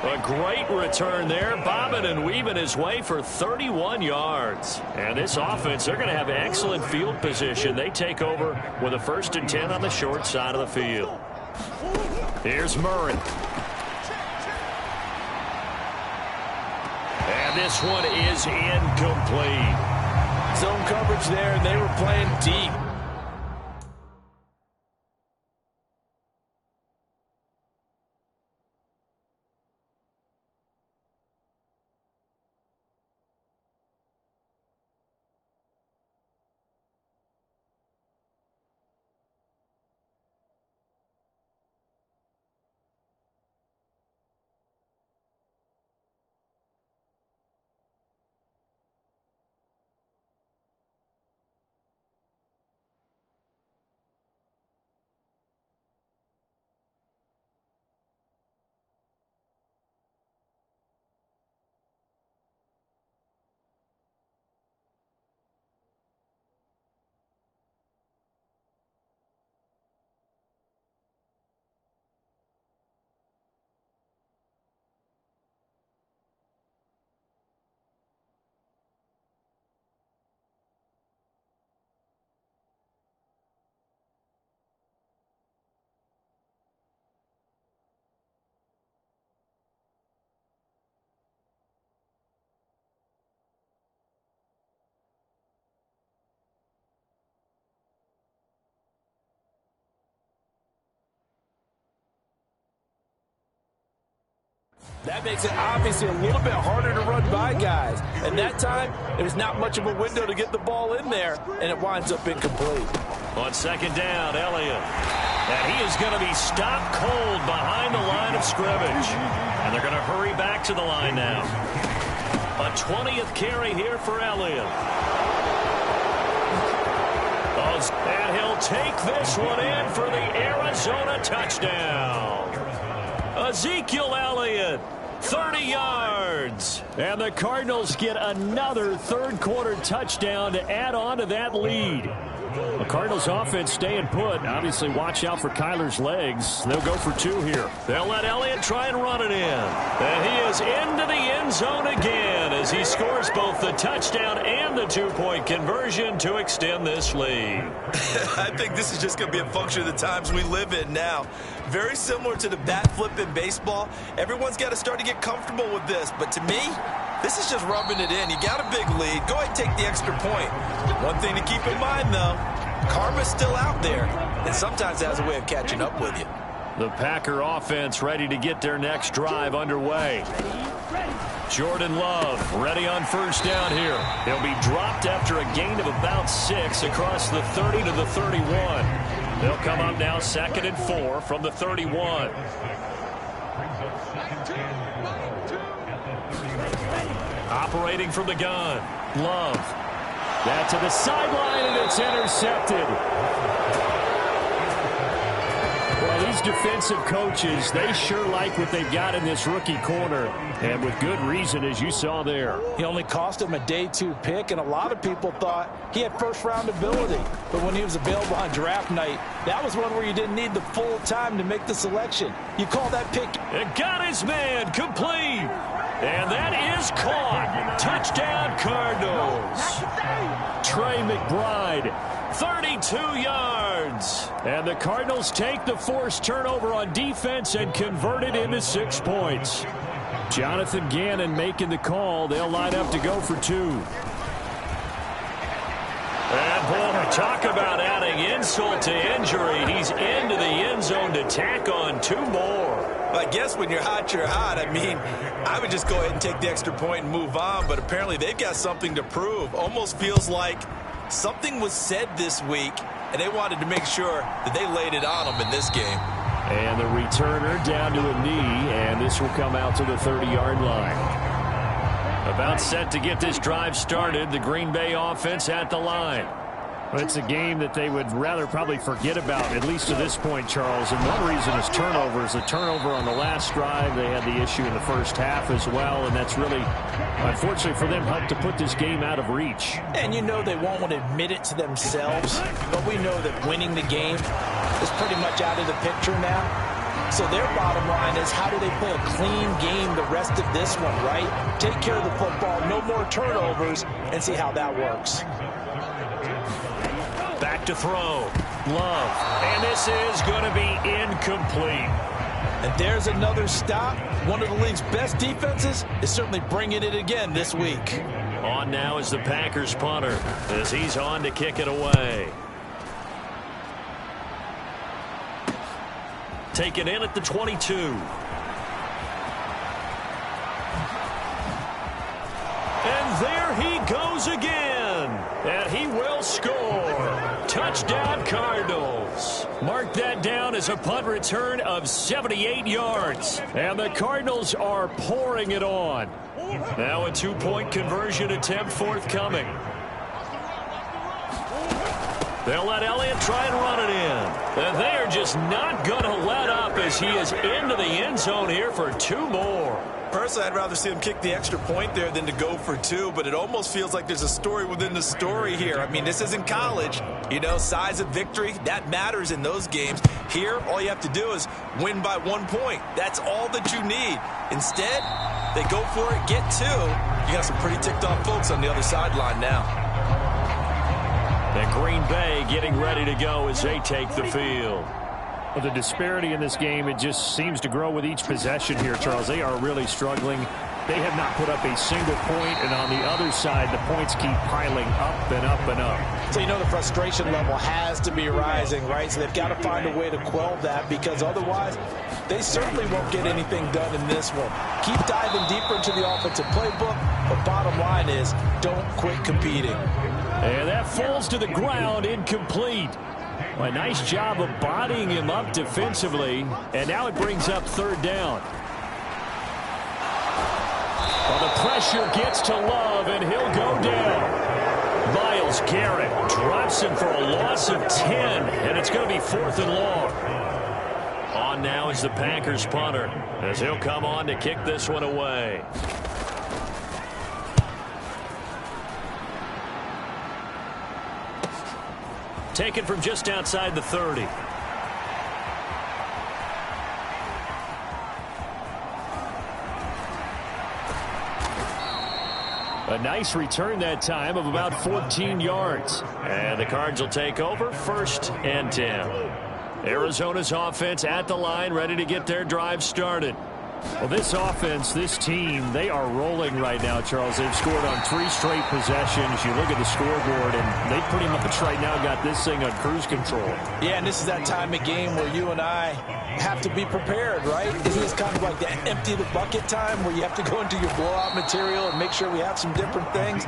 A great return there, bobbing and weaving his way for 31 yards. And this offense, they're going to have excellent field position. They take over with a 1st and 10 on the short side of the field. Here's Murray. And this one is incomplete. Zone coverage there, and they were playing deep. That makes it obviously a little bit harder to run by guys. And that time, there's not much of a window to get the ball in there, and it winds up incomplete. On second down, Elliott. And he is going to be stopped cold behind the line of scrimmage. And they're going to hurry back to the line now. A 20th carry here for Elliott. And he'll take this one in for the Arizona touchdown. Ezekiel Elliott, 30 yards. And the Cardinals get another third-quarter touchdown to add on to that lead. The Cardinals offense staying put. Obviously, watch out for Kyler's legs. They'll go for two here. They'll let Elliott try and run it in. And he is into the end zone again as he scores both the touchdown and the two-point conversion to extend this lead. I think this is just going to be a function of the times we live in now. Very similar to the bat flip in baseball. Everyone's got to start to get comfortable with this. But to me, this is just rubbing it in. You got a big lead. Go ahead and take the extra point. One thing to keep in mind, though, karma's still out there, and sometimes it has a way of catching up with you. The Packer offense ready to get their next drive underway. Jordan Love ready on first down here. He'll be dropped after a gain of about 6 across the 30 to the 31. They'll come up now 2nd and 4 from the 31. Operating from the gun. Love. That to the sideline, and it's intercepted. Well, these defensive coaches, they sure like what they've got in this rookie corner, and with good reason, as you saw there. He only cost him a day 2 pick, and a lot of people thought he had first-round ability. But when he was available on draft night, that was one where you didn't need the full time to make the selection. You call that pick. It got his man complete. And that is caught. Touchdown, Cardinals. Trey McBride, 32 yards. And the Cardinals take the forced turnover on defense and convert it into 6 points. Jonathan Gannon making the call. They'll line up to go for 2. And, boy, talk about adding insult to injury. He's into the end zone to tack on 2 more. I guess when you're hot, you're hot. I mean, I would just go ahead and take the extra point and move on, but apparently they've got something to prove. Almost feels like something was said this week, and they wanted to make sure that they laid it on them in this game. And the returner down to a knee, and this will come out to the 30-yard line. About set to get this drive started, the Green Bay offense at the line. Well, it's a game that they would rather probably forget about, at least to this point, Charles. And one reason is turnovers. A turnover on the last drive. They had the issue in the first half as well, and that's really, unfortunately for them, helped to put this game out of reach. And you know they won't want to admit it to themselves, but we know that winning the game is pretty much out of the picture now. So their bottom line is, how do they play a clean game the rest of this one, right? Take care of the football, no more turnovers, and see how that works. Back to throw. Love. And this is going to be incomplete. And there's another stop. One of the league's best defenses is certainly bringing it again this week. On now is the Packers punter as he's on to kick it away. Taken in at the 22. And there he goes again. And he will score. Touchdown, Cardinals. Mark that down as a punt return of 78 yards. And the Cardinals are pouring it on. Now a 2-point conversion attempt forthcoming. They'll let Elliott try and run it in. And they are just not going to let up as he is into the end zone here for 2 more. Personally, I'd rather see him kick the extra point there than to go for 2, but it almost feels like there's a story within the story here. I mean, this isn't college. You know, size of victory, that matters in those games. Here, all you have to do is win by 1 point. That's all that you need. Instead, they go for it, get 2. You got some pretty ticked off folks on the other sideline now. And Green Bay getting ready to go as they take the field. Well, the disparity in this game, it just seems to grow with each possession here, Charles. They are really struggling They have not put up a single point, and on the other side, the points keep piling up and up and up. So you know the frustration level has to be rising, right? So they've got to find a way to quell that, because otherwise they certainly won't get anything done in this one. Keep diving deeper into the offensive playbook, but bottom line is don't quit competing. And that falls to the ground, incomplete. A nice job of bodying him up defensively, and now it brings up third down. Well, the pressure gets to Love, and he'll go down. Myles Garrett drops him for a loss of 10, and it's going to be 4th and long. On now is the Packers punter, as he'll come on to kick this one away. Taken from just outside the 30. A nice return that time of about 14 yards. And the Cards will take over 1st and 10. Arizona's offense at the line, ready to get their drive started. Well, this offense, this team, they are rolling right now, Charles. They've scored on 3 straight possessions. You look at the scoreboard, and they pretty much right now got this thing on cruise control. Yeah, and this is that time of game where you and I have to be prepared, right? Isn't this kind of like the empty the bucket time where you have to go into your blowout material and make sure we have some different things?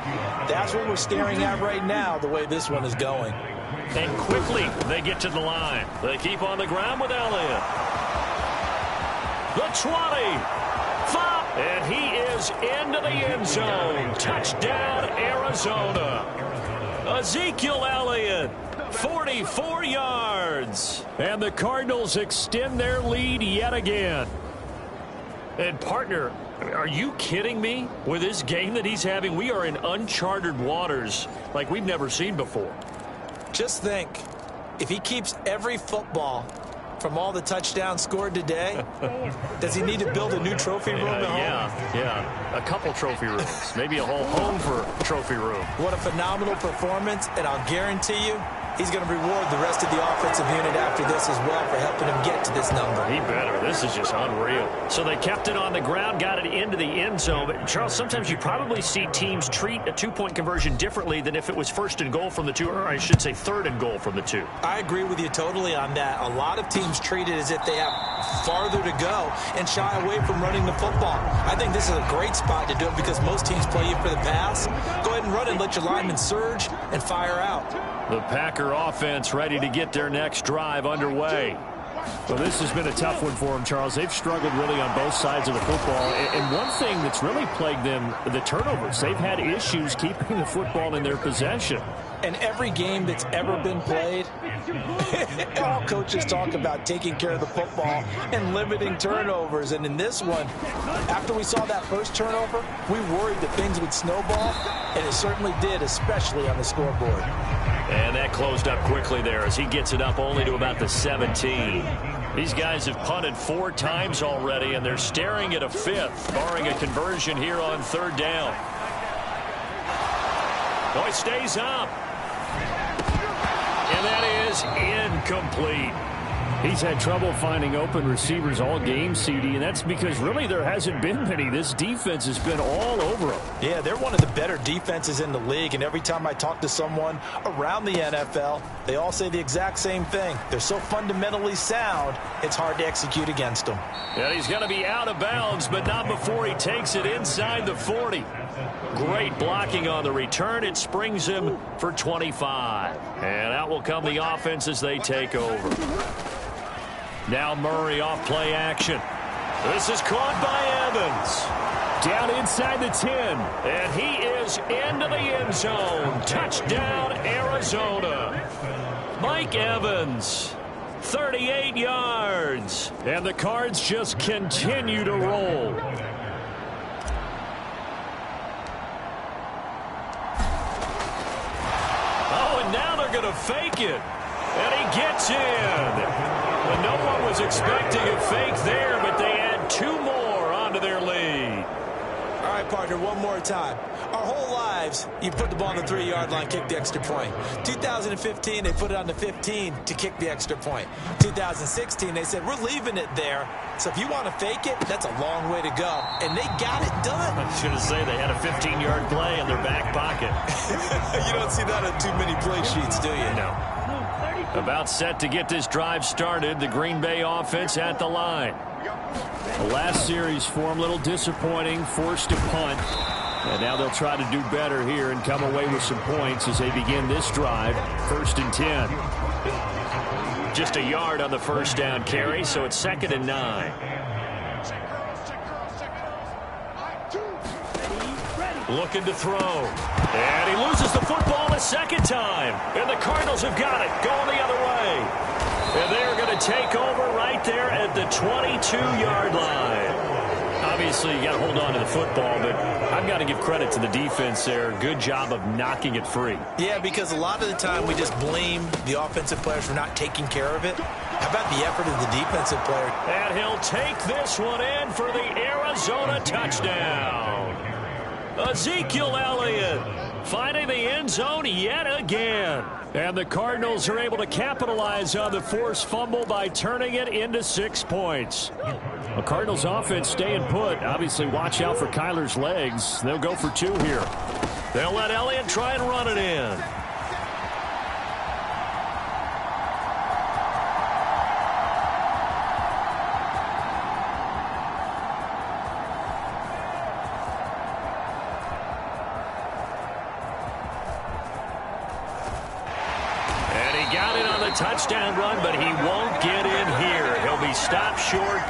That's what we're staring at right now, the way this one is going. And quickly they get to the line. They keep on the ground with Elliott. The 20. 5. And he is into the end zone. Touchdown, Arizona. Ezekiel Elliott, 44 yards. And the Cardinals extend their lead yet again. And, partner, are you kidding me? With this game that he's having, we are in uncharted waters like we've never seen before. Just think, if he keeps every football from all the touchdowns scored today, does he need to build a new trophy room at home? Yeah. A couple trophy rooms. Maybe a whole home for a trophy room. What a phenomenal performance, and I'll guarantee you, he's going to reward the rest of the offensive unit after this as well for helping him get to this number. He better. This is just unreal. So they kept it on the ground, got it into the end zone. But, Charles, sometimes you probably see teams treat a two-point conversion differently than if it was 1st and goal from the 2, or I should say 3rd and goal from the 2. I agree with you totally on that. A lot of teams treat it as if they have farther to go and shy away from running the football. I think this is a great spot to do it because most teams play you for the pass. Go ahead and run and let your linemen surge and fire out. The Packer offense ready to get their next drive underway. Well, this has been a tough one for them, Charles. They've struggled really on both sides of the football. And one thing that's really plagued them, the turnovers. They've had issues keeping the football in their possession. And every game that's ever been played, all coaches talk about taking care of the football and limiting turnovers. And in this one, after we saw that first turnover, we worried that things would snowball, and it certainly did, especially on the scoreboard. And that closed up quickly there as he gets it up only to about the 17. These guys have punted 4 times already, and they're staring at a 5th, barring a conversion here on 3rd down. Boy, stays up. And that is incomplete. He's had trouble finding open receivers all game, CD, and that's because really there hasn't been many. This defense has been all over him. Yeah, they're one of the better defenses in the league, and every time I talk to someone around the NFL, they all say the exact same thing. They're so fundamentally sound, it's hard to execute against them. Yeah, he's going to be out of bounds, but not before he takes it inside the 40. Great blocking on the return. It springs him for 25. And out will come the offense as they take over. Now Murray off play action. This is caught by Evans. Down inside the 10. And he is into the end zone. Touchdown, Arizona. Mike Evans, 38 yards. And the Cards just continue to roll. Oh, and now they're going to fake it. And he gets in. And no one was expecting a fake there, but they add 2 more onto their lead. All right, partner, one more time. Our whole lives, you put the ball on the 3-yard line, kick the extra point. 2015, they put it on the 15 to kick the extra point. 2016, they said, we're leaving it there. So if you want to fake it, that's a long way to go. And they got it done. I was going to say they had a 15-yard play in their back pocket. You don't see that on too many play sheets, do you? No. About set to get this drive started. The Green Bay offense at the line. The last series for them, a little disappointing, forced to punt. And now they'll try to do better here and come away with some points as they begin this drive. 1st and 10. Just a yard on the first down carry, so it's 2nd and 9. Looking to throw. And he loses the football a second time. And the Cardinals have got it, going the other way. And they're going to take over right there at the 22-yard line. Obviously, you got to hold on to the football, but I've got to give credit to the defense there. Good job of knocking it free. Yeah, because a lot of the time we just blame the offensive players for not taking care of it. How about the effort of the defensive player? And he'll take this one in for the Arizona touchdown. Ezekiel Elliott finding the end zone yet again. And the Cardinals are able to capitalize on the forced fumble by turning it into 6 points. The Cardinals offense staying put. Obviously, watch out for Kyler's legs. They'll go for 2 here. They'll let Elliott try and run it in. Touchdown run, but he won't get in here. He'll be stopped short,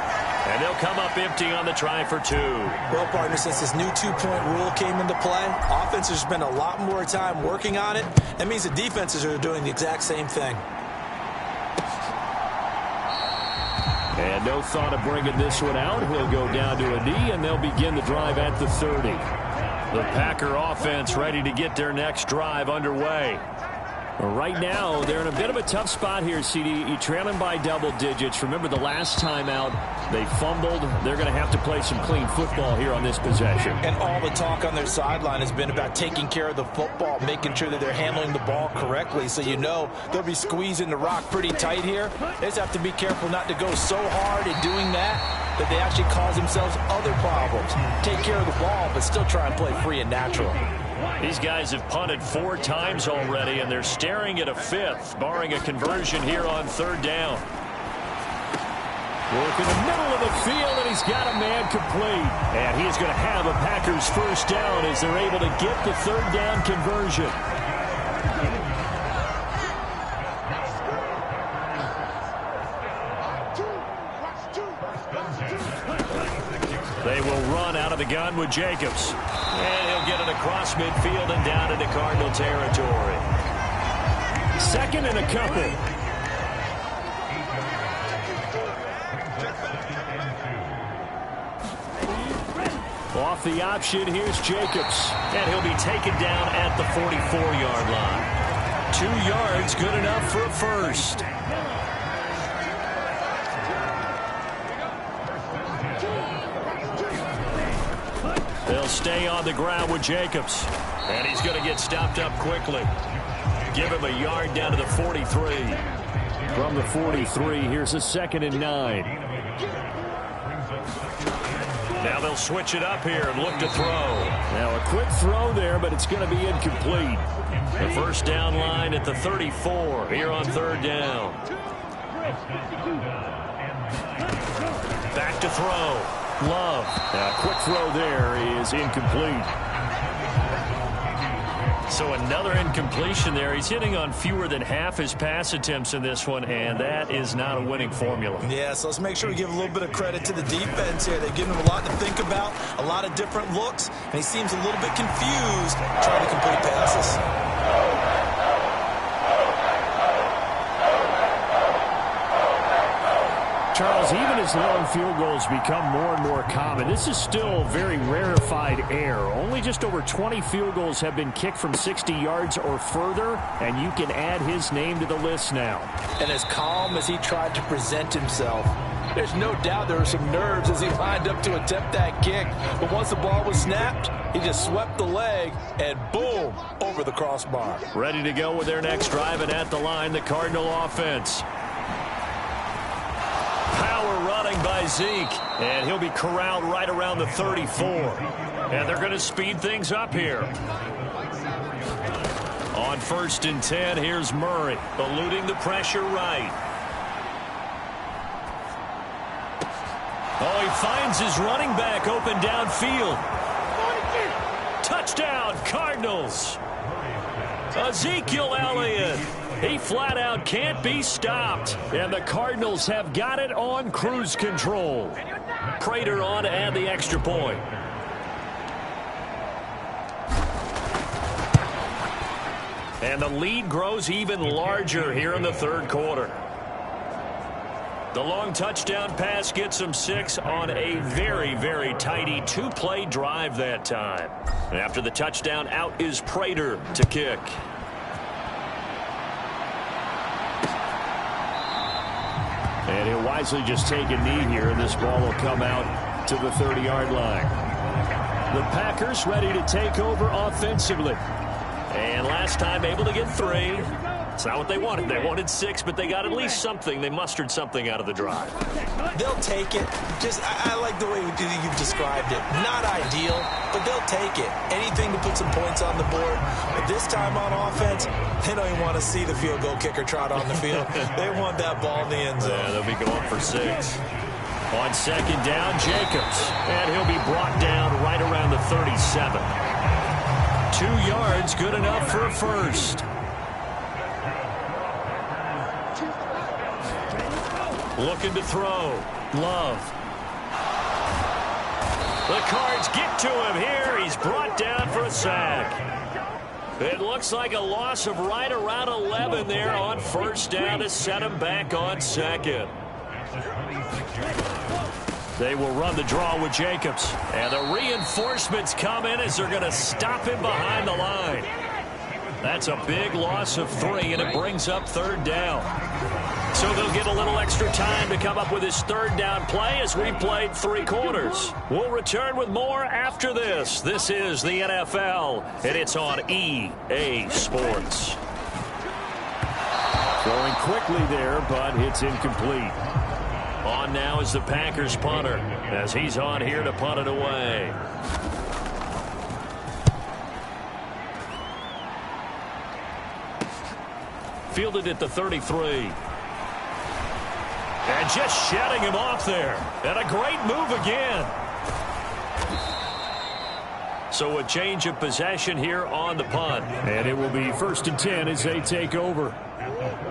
and they'll come up empty on the try for 2. Well, partner, since this new 2-point rule came into play, offenses spend a lot more time working on it. That means the defenses are doing the exact same thing. And no thought of bringing this one out. He'll go down to a knee, and they'll begin the drive at the 30. The Packer offense ready to get their next drive underway. Right now, they're in a bit of a tough spot here, CD. You're trailing by double digits. Remember the last time out, they fumbled. They're going to have to play some clean football here on this possession. And all the talk on their sideline has been about taking care of the football, making sure that they're handling the ball correctly. So you know they'll be squeezing the rock pretty tight here. They just have to be careful not to go so hard in doing that they actually cause themselves other problems. Take care of the ball, but still try and play free and natural. These guys have punted 4 times already, and they're staring at a 5th, barring a conversion here on 3rd down. Work in the middle of the field, and he's got a man complete. And he is going to have a Packers first down as they're able to get the 3rd down conversion. They will run out of the gun with Jacobs. And he'll get it across midfield and down into Cardinal territory. 2nd and a couple. Off the option, here's Jacobs. And he'll be taken down at the 44-yard line. 2 yards, good enough for a first. They'll stay on the ground with Jacobs. And he's going to get stopped up quickly. Give him a yard down to the 43. From the 43, here's a 2nd and 9. Now they'll switch it up here and look to throw. Now a quick throw there, but it's going to be incomplete. The first down line at the 34 here on 3rd down. Back to throw. Love. A quick throw there is incomplete. So another incompletion there. He's hitting on fewer than half his pass attempts in this one, and that is not a winning formula. Yeah, so let's make sure we give a little bit of credit to the defense here. They've given him a lot to think about, a lot of different looks, and he seems a little bit confused trying to complete passes. Charles, even as long field goals become more and more common, this is still very rarefied air. Only just over 20 field goals have been kicked from 60 yards or further, and you can add his name to the list now. And as calm as he tried to present himself, There's no doubt there were some nerves as he lined up to attempt that kick. But once the ball was snapped, he just swept the leg and boom, over the crossbar. Ready to go with their next drive, and at the line, the Cardinal offense. Power running by Zeke, and he'll be corralled right around the 34. And they're going to speed things up here. On 1st and 10, here's Murray, eluding the pressure right. Oh, he finds his running back open downfield. Touchdown, Cardinals. Ezekiel Elliott. He flat out can't be stopped. And the Cardinals have got it on cruise control. Prater on to add the extra point. And the lead grows even larger here in the 3rd quarter. The long touchdown pass gets them 6 on a very, very tidy 2-play drive that time. And after the touchdown, out is Prater to kick. And he'll wisely just take a knee here, and this ball will come out to the 30-yard line. The Packers ready to take over offensively. And last time able to get 3. It's not what they wanted. They wanted 6, but they got at least something. They mustered something out of the drive. They'll take it. I like the way you've described it. Not ideal, but they'll take it. Anything to put some points on the board. But this time on offense, they don't even want to see the field goal kicker trot on the field. They want that ball in the end zone. Yeah, they'll be going for 6. On 2nd down, Jacobs. And he'll be brought down right around the 37. 2 yards, good enough for a first. Looking to throw. Love. The Cards get to him here. He's brought down for a sack. It looks like a loss of right around 11 there on 1st down to set him back on 2nd. They will run the draw with Jacobs. And the reinforcements come in as they're going to stop him behind the line. That's a big loss of 3, and it brings up 3rd down. So they'll get a little extra time to come up with his 3rd down play as we played 3 quarters. We'll return with more after this. This is the NFL, and it's on EA Sports. Throwing quickly there, but it's incomplete. On now is the Packers punter as he's on here to punt it away. Fielded at the 33. And just shedding him off there. And a great move again. So a change of possession here on the punt. And it will be 1st and 10 as they take over.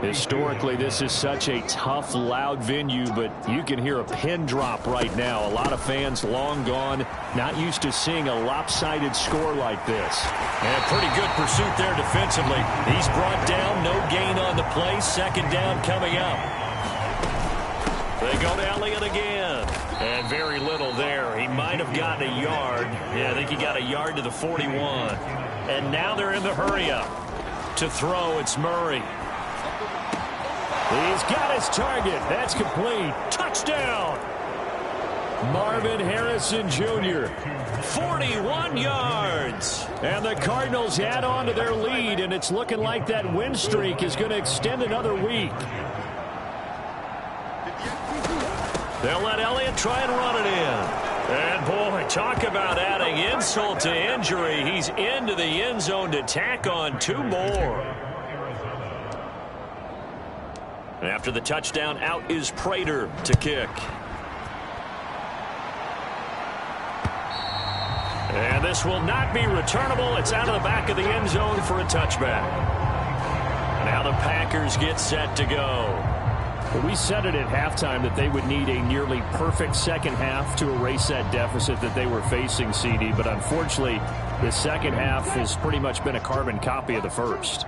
Historically, this is such a tough, loud venue, but you can hear a pin drop right now. A lot of fans long gone, not used to seeing a lopsided score like this. And a pretty good pursuit there defensively. He's brought down, no gain on the play. 2nd down coming up. They go to Elliott again. And very little there. He might have gotten a yard. Yeah, I think he got a yard to the 41. And now they're in the hurry-up. To throw, it's Murray. He's got his target. That's complete. Touchdown! Marvin Harrison Jr. 41 yards. And the Cardinals add on to their lead, and it's looking like that win streak is going to extend another week. They'll let Elliott try and run it in. And, boy, talk about adding insult to injury. He's into the end zone to tack on 2 more. After the touchdown, out is Prater to kick. And this will not be returnable. It's out of the back of the end zone for a touchback. Now the Packers get set to go. Well, we said it at halftime that they would need a nearly perfect second half to erase that deficit that they were facing, CD. But unfortunately, the second half has pretty much been a carbon copy of the first.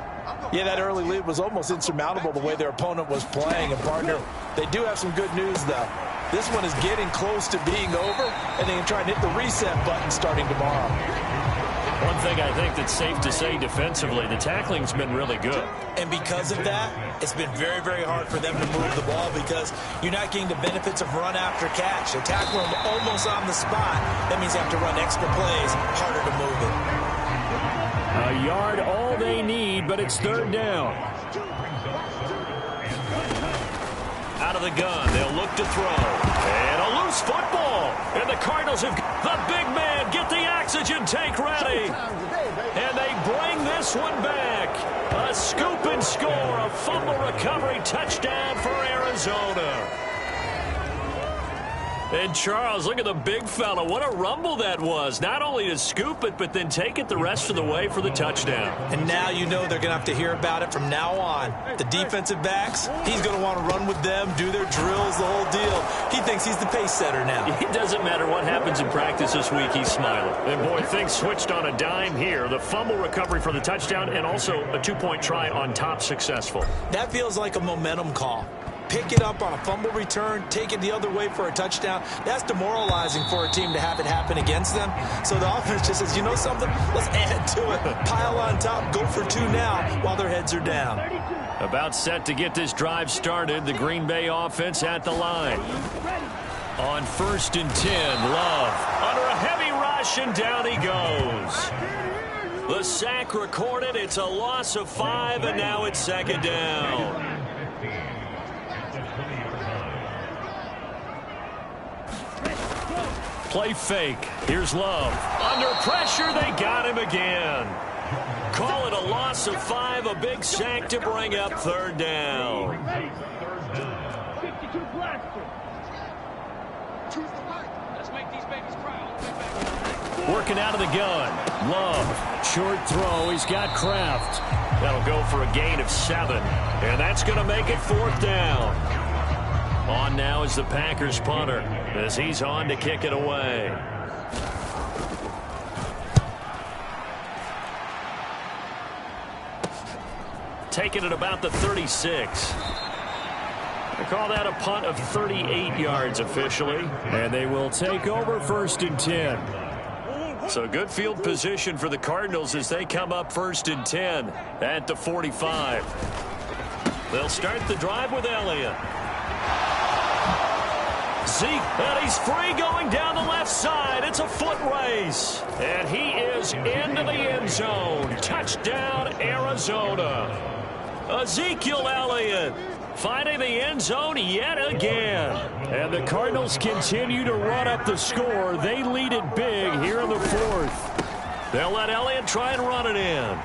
Yeah, that early lead was almost insurmountable the way their opponent was playing. And, partner, they do have some good news, though. This one is getting close to being over, and they can try and hit the reset button starting tomorrow. One thing I think that's safe to say defensively, the tackling's been really good. And because of that, it's been very, very hard for them to move the ball because you're not getting the benefits of run after catch. They're tackling them almost on the spot. That means they have to run extra plays, harder to move it. A yard all they need, but it's third down. Out of the gun, they'll look to throw. And a loose football. And the Cardinals have the big man. Get the oxygen tank ready. And they bring this one back. A scoop and score. A fumble recovery touchdown for Arizona. And Charles, look at the big fella. What a rumble that was. Not only to scoop it, but then take it the rest of the way for the touchdown. And now you know they're going to have to hear about it from now on. The defensive backs, he's going to want to run with them, do their drills, the whole deal. He thinks he's the pace setter now. It doesn't matter what happens in practice this week, he's smiling. And boy, things switched on a dime here. The fumble recovery for the touchdown and also a two-point try on top successful. That feels like a momentum call. Pick it up on a fumble return, take it the other way for a touchdown. That's demoralizing for a team to have it happen against them. So the offense just says, you know something? Let's add to it. Pile on top, go for two now while their heads are down. About set to get this drive started, the Green Bay offense at the line. On 1st and 10, Love under a heavy rush, and down he goes. The sack recorded. It's a loss of 5, and now it's second down. Play fake. Here's Love. Under pressure, they got him again. Call it a loss of 5, a big sack to bring up third down. Working out of the gun. Love. Short throw. He's got Kraft. That'll go for a gain of 7. And that's going to make it fourth down. On now is the Packers punter as he's on to kick it away. Taking it about the 36. They call that a punt of 38 yards officially. And they will take over 1st and 10. So good field position for the Cardinals as they come up 1st and 10 at the 45. They'll start the drive with Elliott. Zeke, and he's free going down the left side. It's a foot race. And he is into the end zone. Touchdown, Arizona. Ezekiel Elliott finding the end zone yet again. And the Cardinals continue to run up the score. They lead it big here in the 4th. They'll let Elliott try and run it in.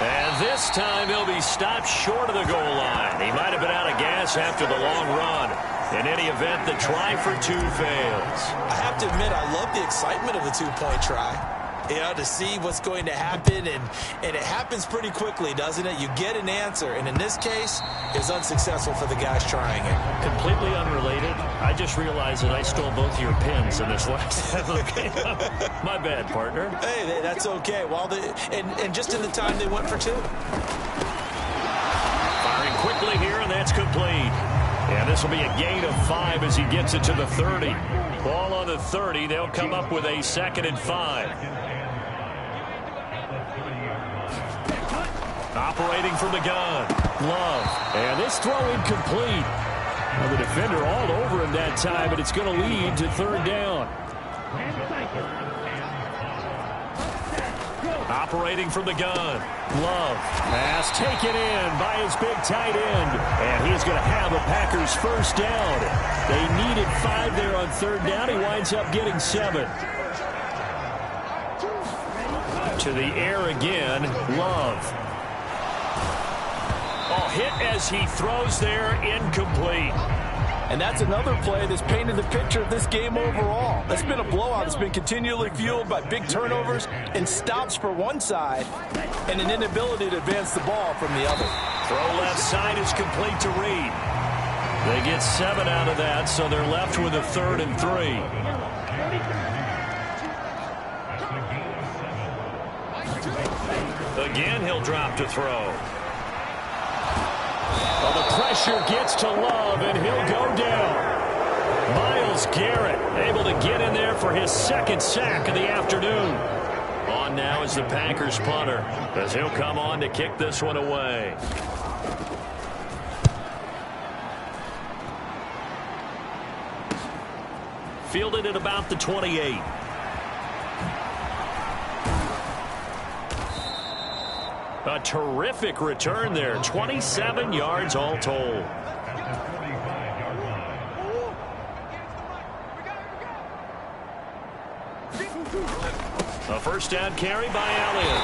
And this time he'll be stopped short of the goal line. He might have been out of gas after the long run. In any event, the try for 2 fails. I have to admit, I love the excitement of the two-point try. You know, to see what's going to happen, and it happens pretty quickly, doesn't it? You get an answer, and in this case, it's unsuccessful for the guys trying it. Completely unrelated. I just realized that I stole both your pins in this last game. My bad, partner. Hey, that's okay. Well, and just in the time they went for 2. Firing quickly here, and that's complete. And this will be a gain of 5 as he gets it to the 30. Ball on the 30. They'll come up with a 2nd and 5. Operating from the gun. Love. And this throw incomplete. Well, the defender all over him that time, but it's going to lead to third down. Operating from the gun. Love. Pass taken in by his big tight end. And he's going to have a Packers first down. They needed 5 there on third down. He winds up getting 7. To the air again. Love. Oh, hit as he throws there, incomplete. And that's another play that's painted the picture of this game overall. It's been a blowout. It's been continually fueled by big turnovers and stops for one side and an inability to advance the ball from the other. Throw left side is complete to Reed. They get 7 out of that, so they're left with a 3rd and 3. Again, he'll drop to throw. Well, the pressure gets to Love, and he'll go down. Miles Myles Garrett able to get in there for his second sack of the afternoon. On now is the Packers punter, as he'll come on to kick this one away. Fielded at about the 28. A terrific return there. 27 yards all told. A first down carry by Elliott.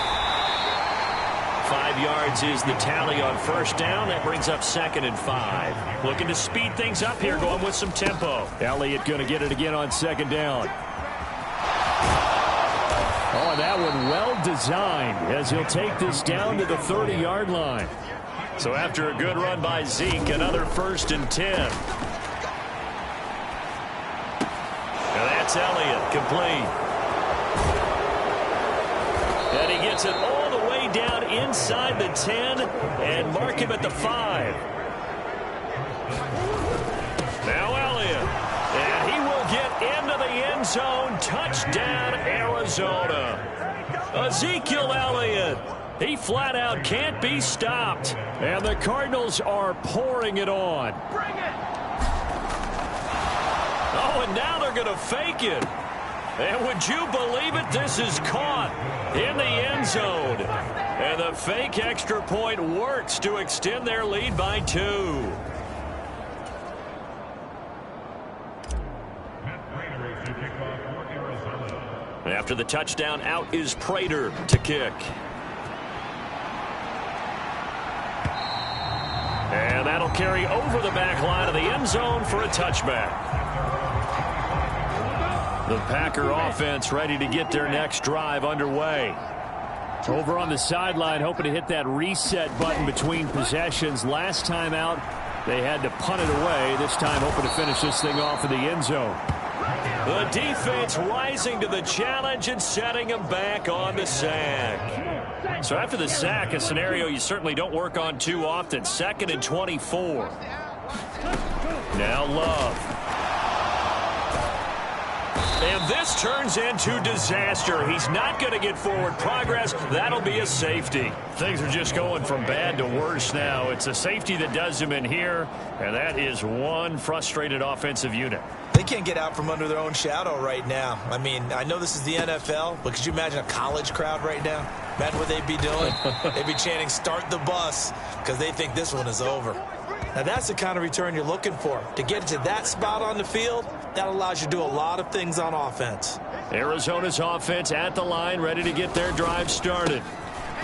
5 yards is the tally on first down. That brings up 2nd and 5. Looking to speed things up here, going with some tempo. Elliott going to get it again on 2nd down. Oh, that one well designed as he'll take this down to the 30-yard line. So after a good run by Zeke, another 1st and 10. Now that's Elliott, complete. And he gets it all the way down inside the 10 and mark him at the 5. Now Elliott, and he will get into the end zone. Touchdown, Arizona. Ezekiel Elliott. He flat out can't be stopped. And the Cardinals are pouring it on. Bring it! Oh, and now they're going to fake it. And would you believe it? This is caught in the end zone. And the fake extra point works to extend their lead by 2. After the touchdown, out is Prater to kick. And that'll carry over the back line of the end zone for a touchback. The Packer offense ready to get their next drive underway. Over on the sideline, hoping to hit that reset button between possessions. Last time out, they had to punt it away. This time, hoping to finish this thing off in the end zone. The defense rising to the challenge and setting them back on the sack. So after the sack, a scenario you certainly don't work on too often. 2nd and 24. Now Love. And this turns into disaster. He's not going to get forward progress. That'll be a safety. Things are just going from bad to worse now. It's a safety that does him in here, and that is one frustrated offensive unit. They can't get out from under their own shadow right now. I mean, I know this is the NFL, but could you imagine a college crowd right now? Imagine what they'd be doing. They'd be chanting, "Start the bus," because they think this one is over. Now, that's the kind of return you're looking for. To get to that spot on the field, that allows you to do a lot of things on offense. Arizona's offense at the line, ready to get their drive started.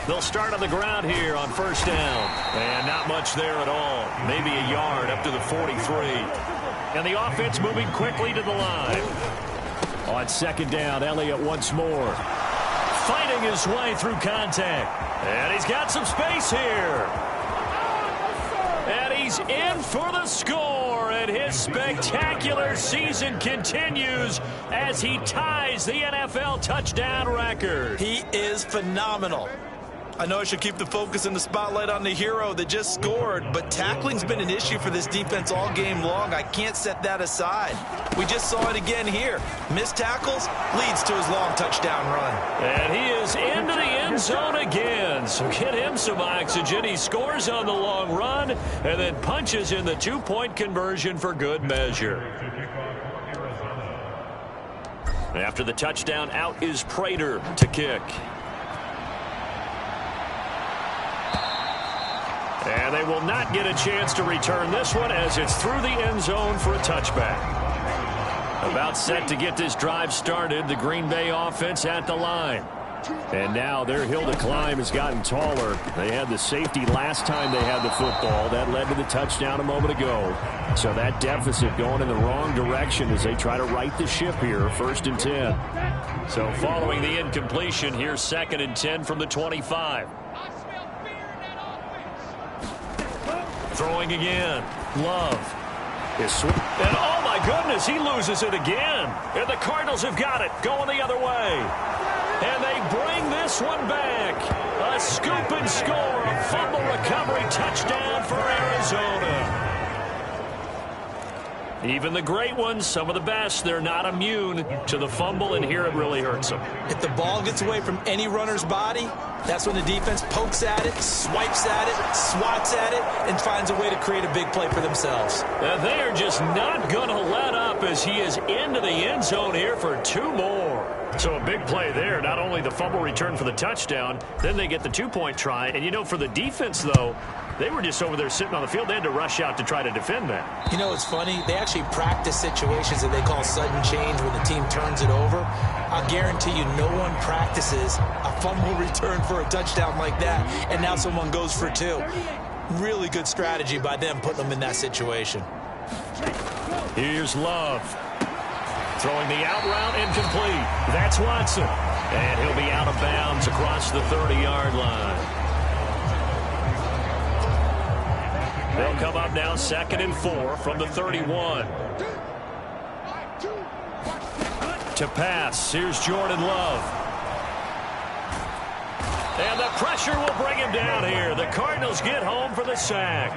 They'll start on the ground here on first down. And not much there at all. Maybe a yard up to the 43. And the offense moving quickly to the line. On 2nd down, Elliott once more. Fighting his way through contact. And he's got some space here. And he's in for the score, and his spectacular season continues as he ties the NFL touchdown record. He is phenomenal. I know I should keep the focus and the spotlight on the hero that just scored, but tackling's been an issue for this defense all game long. I can't set that aside. We just saw it again here. Missed tackles leads to his long touchdown run. And he is into the end zone again, so get him some oxygen. He scores on the long run and then punches in the 2-point conversion for good measure. After the touchdown, out is Prater to kick. And they will not get a chance to return this one as it's through the end zone for a touchback. About set to get this drive started, the Green Bay offense at the line. And now their hill to climb has gotten taller. They had the safety last time they had the football. That led to the touchdown a moment ago. So that deficit going in the wrong direction as they try to right the ship here, 1st and 10. So following the incompletion, here's 2nd and 10 from the 25. Throwing again. Love. And oh my goodness, he loses it again. And the Cardinals have got it going the other way. And they bring this one back. A scoop and score. A fumble recovery touchdown for Arizona. Even the great ones, some of the best, they're not immune to the fumble, and here it really hurts them. If the ball gets away from any runner's body, that's when the defense pokes at it, swipes at it, swats at it, and finds a way to create a big play for themselves. They are just not going to let up as he is into the end zone here for 2 more. So a big play there. Not only the fumble return for the touchdown, then they get the 2-point try. And, you know, for the defense, though, they were just over there sitting on the field. They had to rush out to try to defend that. You know, it's funny. They actually practice situations that they call sudden change when the team turns it over. I'll guarantee you no one practices a fumble return for a touchdown like that, and now someone goes for 2. Really good strategy by them putting them in that situation. Here's Love. Throwing the out route, incomplete. That's Watson. And he'll be out of bounds across the 30-yard line. They'll come up now 2nd and 4 from the 31. To pass, here's Jordan Love. And the pressure will bring him down here. The Cardinals get home for the sack.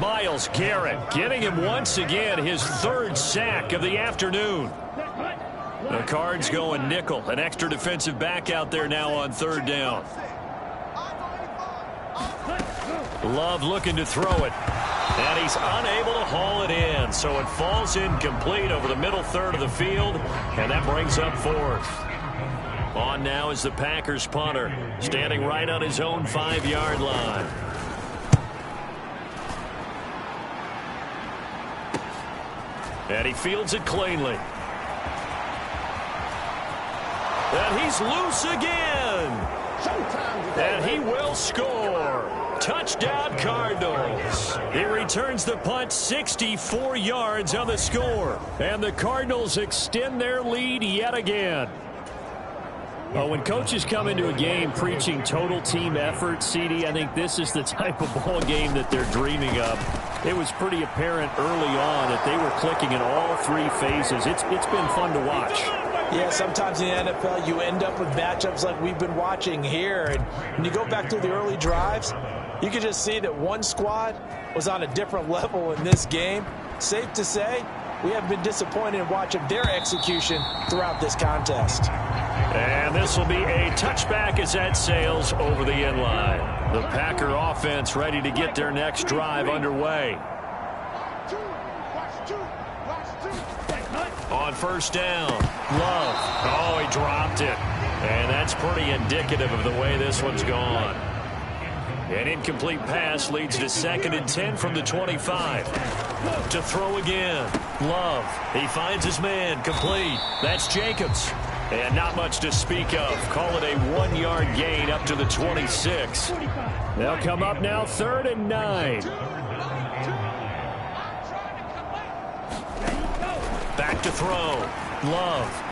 Myles Garrett getting him once again his 3rd sack of the afternoon. The Cards going nickel. An extra defensive back out there now on 3rd down. Love looking to throw it. And he's unable to haul it in. So it falls incomplete over the middle 3rd of the field. And that brings up 4th. On now is the Packers punter, standing right on his own 5-yard line. And he fields it cleanly. And he's loose again. And he will score. Touchdown, Cardinals. He returns the punt 64 yards on the score. And the Cardinals extend their lead yet again. Well, when coaches come into a game preaching total team effort, CD, I think this is the type of ball game that they're dreaming of. It was pretty apparent early on that they were clicking in all 3 phases. It's been fun to watch. Yeah, sometimes in the NFL you end up with matchups like we've been watching here. And when you go back through the early drives, you can just see that one squad was on a different level in this game. Safe to say, we have been disappointed in watching their execution throughout this contest. And this will be a touchback as that sails over the end line. The Packer offense ready to get their next drive underway. On 1st down, Love. Oh, he dropped it. And that's pretty indicative of the way this one's gone. An incomplete pass leads to 2nd and 10 from the 25. To throw again. Love. He finds his man. Complete. That's Jacobs. And not much to speak of. Call it a 1-yard gain up to the 26. They'll come up now 3rd and 9. Back to throw. Love.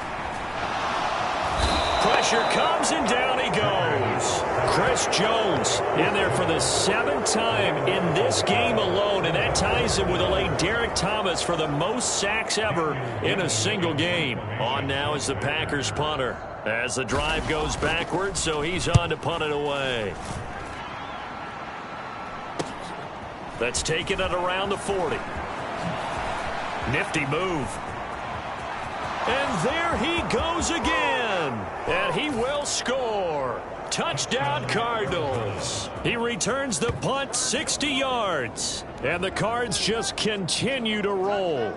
Pressure comes and down he goes. Chris Jones in there for the 7th time in this game alone, and that ties him with a late Derek Thomas for the most sacks ever in a single game. On now is the Packers punter as the drive goes backwards, so he's on to punt it away. Let's take it at around the 40. Nifty move. And there he goes again. And he will score. Touchdown, Cardinals. He returns the punt 60 yards. And the Cards just continue to roll.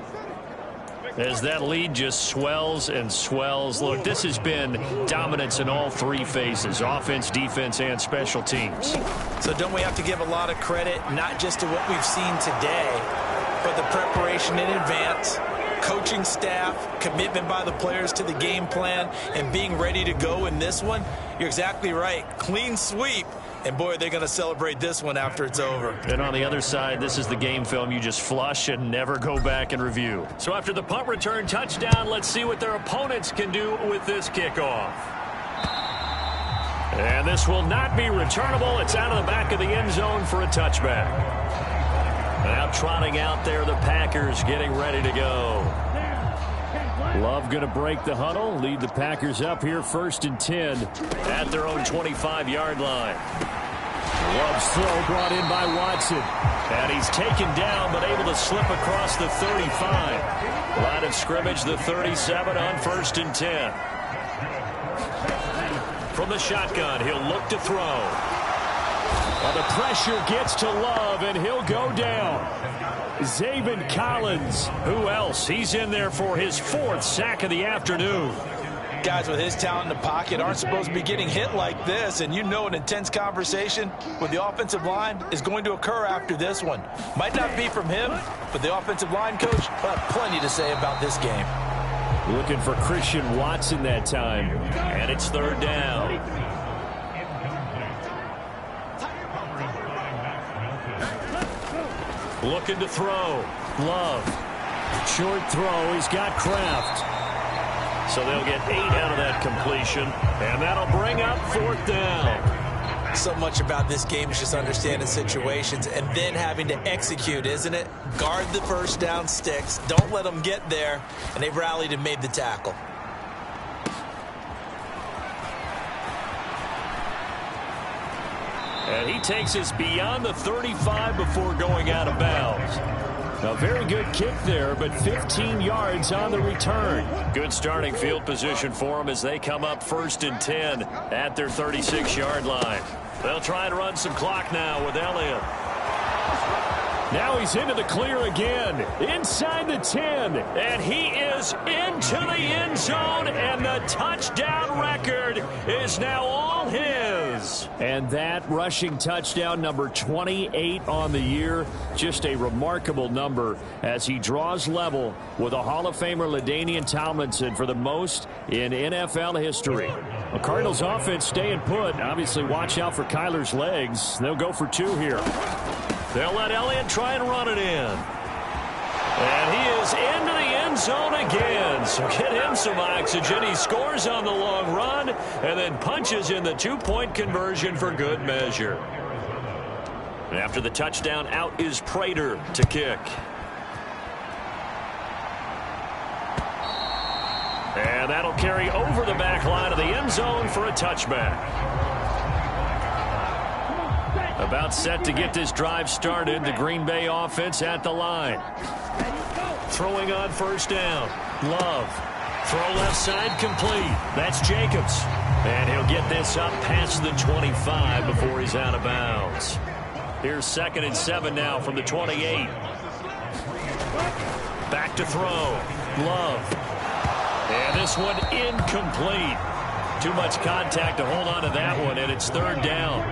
As that lead just swells and swells. Look, this has been dominance in all 3 phases. Offense, defense, and special teams. So don't we have to give a lot of credit, not just to what we've seen today, but the preparation in advance, coaching staff, commitment by the players to the game plan, and being ready to go in this one? You're exactly right. Clean sweep. And, boy, they're going to celebrate this one after it's over. And on the other side, this is the game film you just flush and never go back and review. So after the punt return touchdown, let's see what their opponents can do with this kickoff. And this will not be returnable. It's out of the back of the end zone for a touchback. Now trotting out there, the Packers getting ready to go. Love going to break the huddle, lead the Packers up here 1st and 10 at their own 25-yard line. Love's throw brought in by Watson. And he's taken down, but able to slip across the 35. Line of scrimmage, the 37 on 1st and 10. From the shotgun, he'll look to throw. Well, the pressure gets to Love, and he'll go down. Zaven Collins. Who else? He's in there for his 4th sack of the afternoon. Guys with his talent in the pocket aren't supposed to be getting hit like this, and you know an intense conversation with the offensive line is going to occur after this one. Might not be from him, but the offensive line coach will have plenty to say about this game. Looking for Christian Watson that time, and it's 3rd down. Looking to throw. Love. Short throw. He's got Kraft. So they'll get 8 out of that completion, and that'll bring up 4th down. So much about this game is just understanding situations and then having to execute, isn't it? Guard the first down sticks. Don't let them get there, and they've rallied and made the tackle. And he takes us beyond the 35 before going out of bounds. A very good kick there, but 15 yards on the return. Good starting field position for them as they come up 1st and 10 at their 36-yard line. They'll try and run some clock now with Elliott. Now he's into the clear again, inside the 10, and he is into the end zone, and the touchdown record is now all his. And that rushing touchdown, number 28 on the year, just a remarkable number as he draws level with a Hall of Famer LaDainian Tomlinson for the most in NFL history. The Cardinals offense staying put. Obviously, watch out for Kyler's legs. They'll go for 2 here. They'll let Elliott try and run it in. And he is into the end zone again. So get him some oxygen. He scores on the long run and then punches in the 2-point conversion for good measure. And after the touchdown, out is Prater to kick. And that'll carry over the back line of the end zone for a touchback. About set to get this drive started. The Green Bay offense at the line. Throwing on 1st down. Love. Throw left side complete. That's Jacobs. And he'll get this up past the 25 before he's out of bounds. Here's 2nd and 7 now from the 28. Back to throw. Love. And this one incomplete. Too much contact to hold on to that one, and it's 3rd down.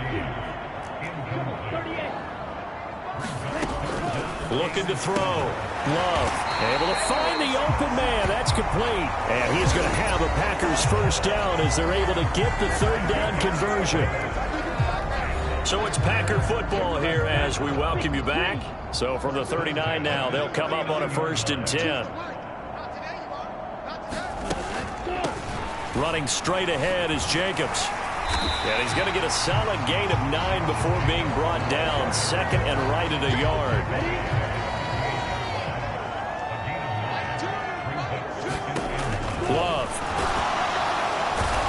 Looking to throw. Love. Able to find the open man. That's complete. And he's going to have a Packers 1st down as they're able to get the 3rd down conversion. So it's Packer football here as we welcome you back. So from the 39 now, they'll come up on a 1st and 10. Running straight ahead is Jacobs. And he's going to get a solid gain of 9 before being brought down. 2nd and right at a yard. Love.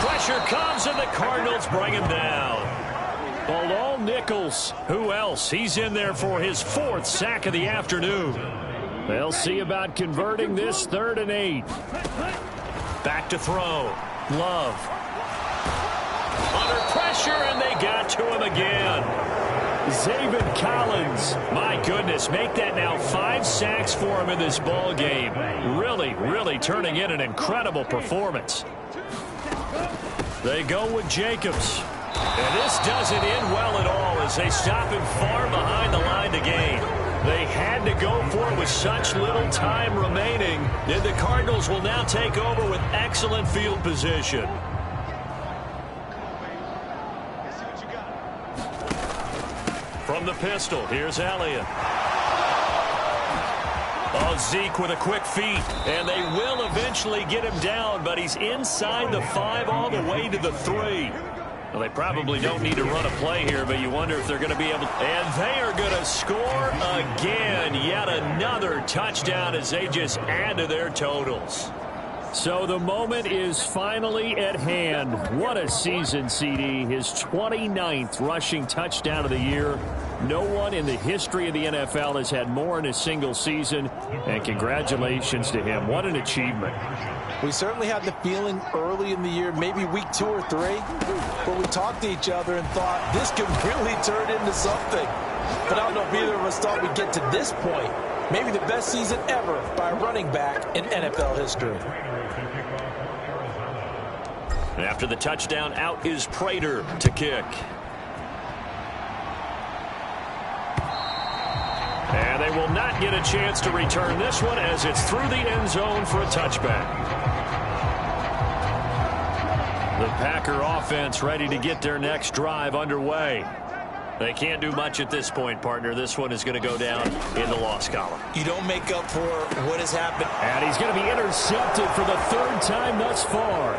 Pressure comes and the Cardinals bring him down. Bilal Nichols. Who else? He's in there for his 4th sack of the afternoon. They'll see about converting this 3rd and 8. Back to throw. Love. Under pressure, and they got to him again. Zaven Collins. My goodness, make that now 5 sacks for him in this ball game. Really turning in an incredible performance. They go with Jacobs. And this doesn't end well at all as they stop him far behind the line to gain. They had to go for it with such little time remaining. And the Cardinals will now take over with excellent field position. From the pistol, here's Elliott. Oh, Zeke with a quick feet, and they will eventually get him down, but he's inside the 5 all the way to the 3. Well, they probably don't need to run a play here, but you wonder if they're going to be able to. And they are going to score again. Yet another touchdown as they just add to their totals. So the moment is finally at hand. What a season, CD. His 29th rushing touchdown of the year. No one in the history of the NFL has had more in a single season, and congratulations to him. What an achievement. We certainly had the feeling early in the year, maybe week 2 or 3, where we talked to each other and thought this could really turn into something. But I don't know if either of us thought we'd get to this point. Maybe the best season ever by a running back in NFL history. And after the touchdown, out is Prater to kick. And they will not get a chance to return this one as it's through the end zone for a touchback. The Packer offense ready to get their next drive underway. They can't do much at this point, partner. This one is going to go down in the loss column. You don't make up for what has happened. And he's going to be intercepted for the 3rd time thus far.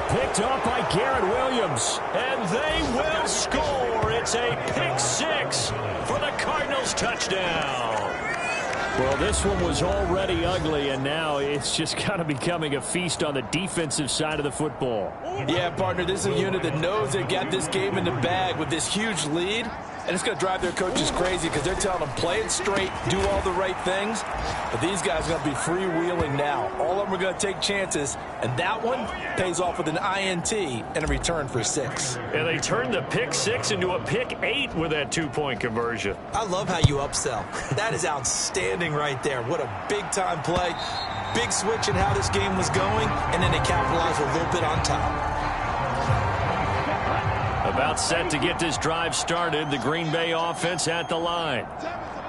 Picked up by Garrett Williams. And they will score. It's a pick 6 for the Cardinals touchdown. Well, this one was already ugly, and now it's just kind of becoming a feast on the defensive side of the football. Yeah, partner, this is a unit that knows they got this game in the bag with this huge lead, and it's going to drive their coaches crazy because they're telling them play it straight, do all the right things. But these guys are going to be freewheeling now. All of them are going to take chances, and that one pays off with an INT and a return for 6. And they turned the pick 6 into a pick 8 with that 2-point conversion. I love how you upsell. That is outstanding right there. What a big-time play. Big switch in how this game was going, and then they capitalized a little bit on top. About set to get this drive started, the Green Bay offense at the line.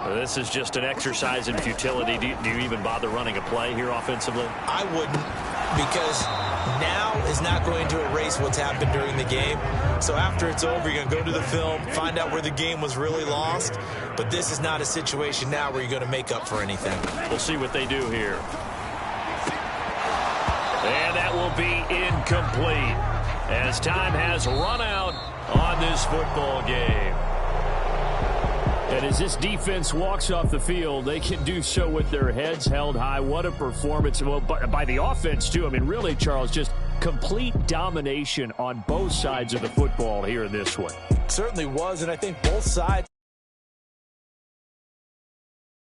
This is just an exercise in futility. Do you even bother running a play here offensively? I wouldn't, because now is not going to erase what's happened during the game. So after it's over, you're going to go to the film, find out where the game was really lost. But this is not a situation now where you're going to make up for anything. We'll see what they do here. And that will be incomplete, as time has run out on this football game. And as this defense walks off the field, they can do so with their heads held high. What a performance. Well, by the offense, too. I mean, really, Charles, just complete domination on both sides of the football here in this one. Certainly was, and I think both sides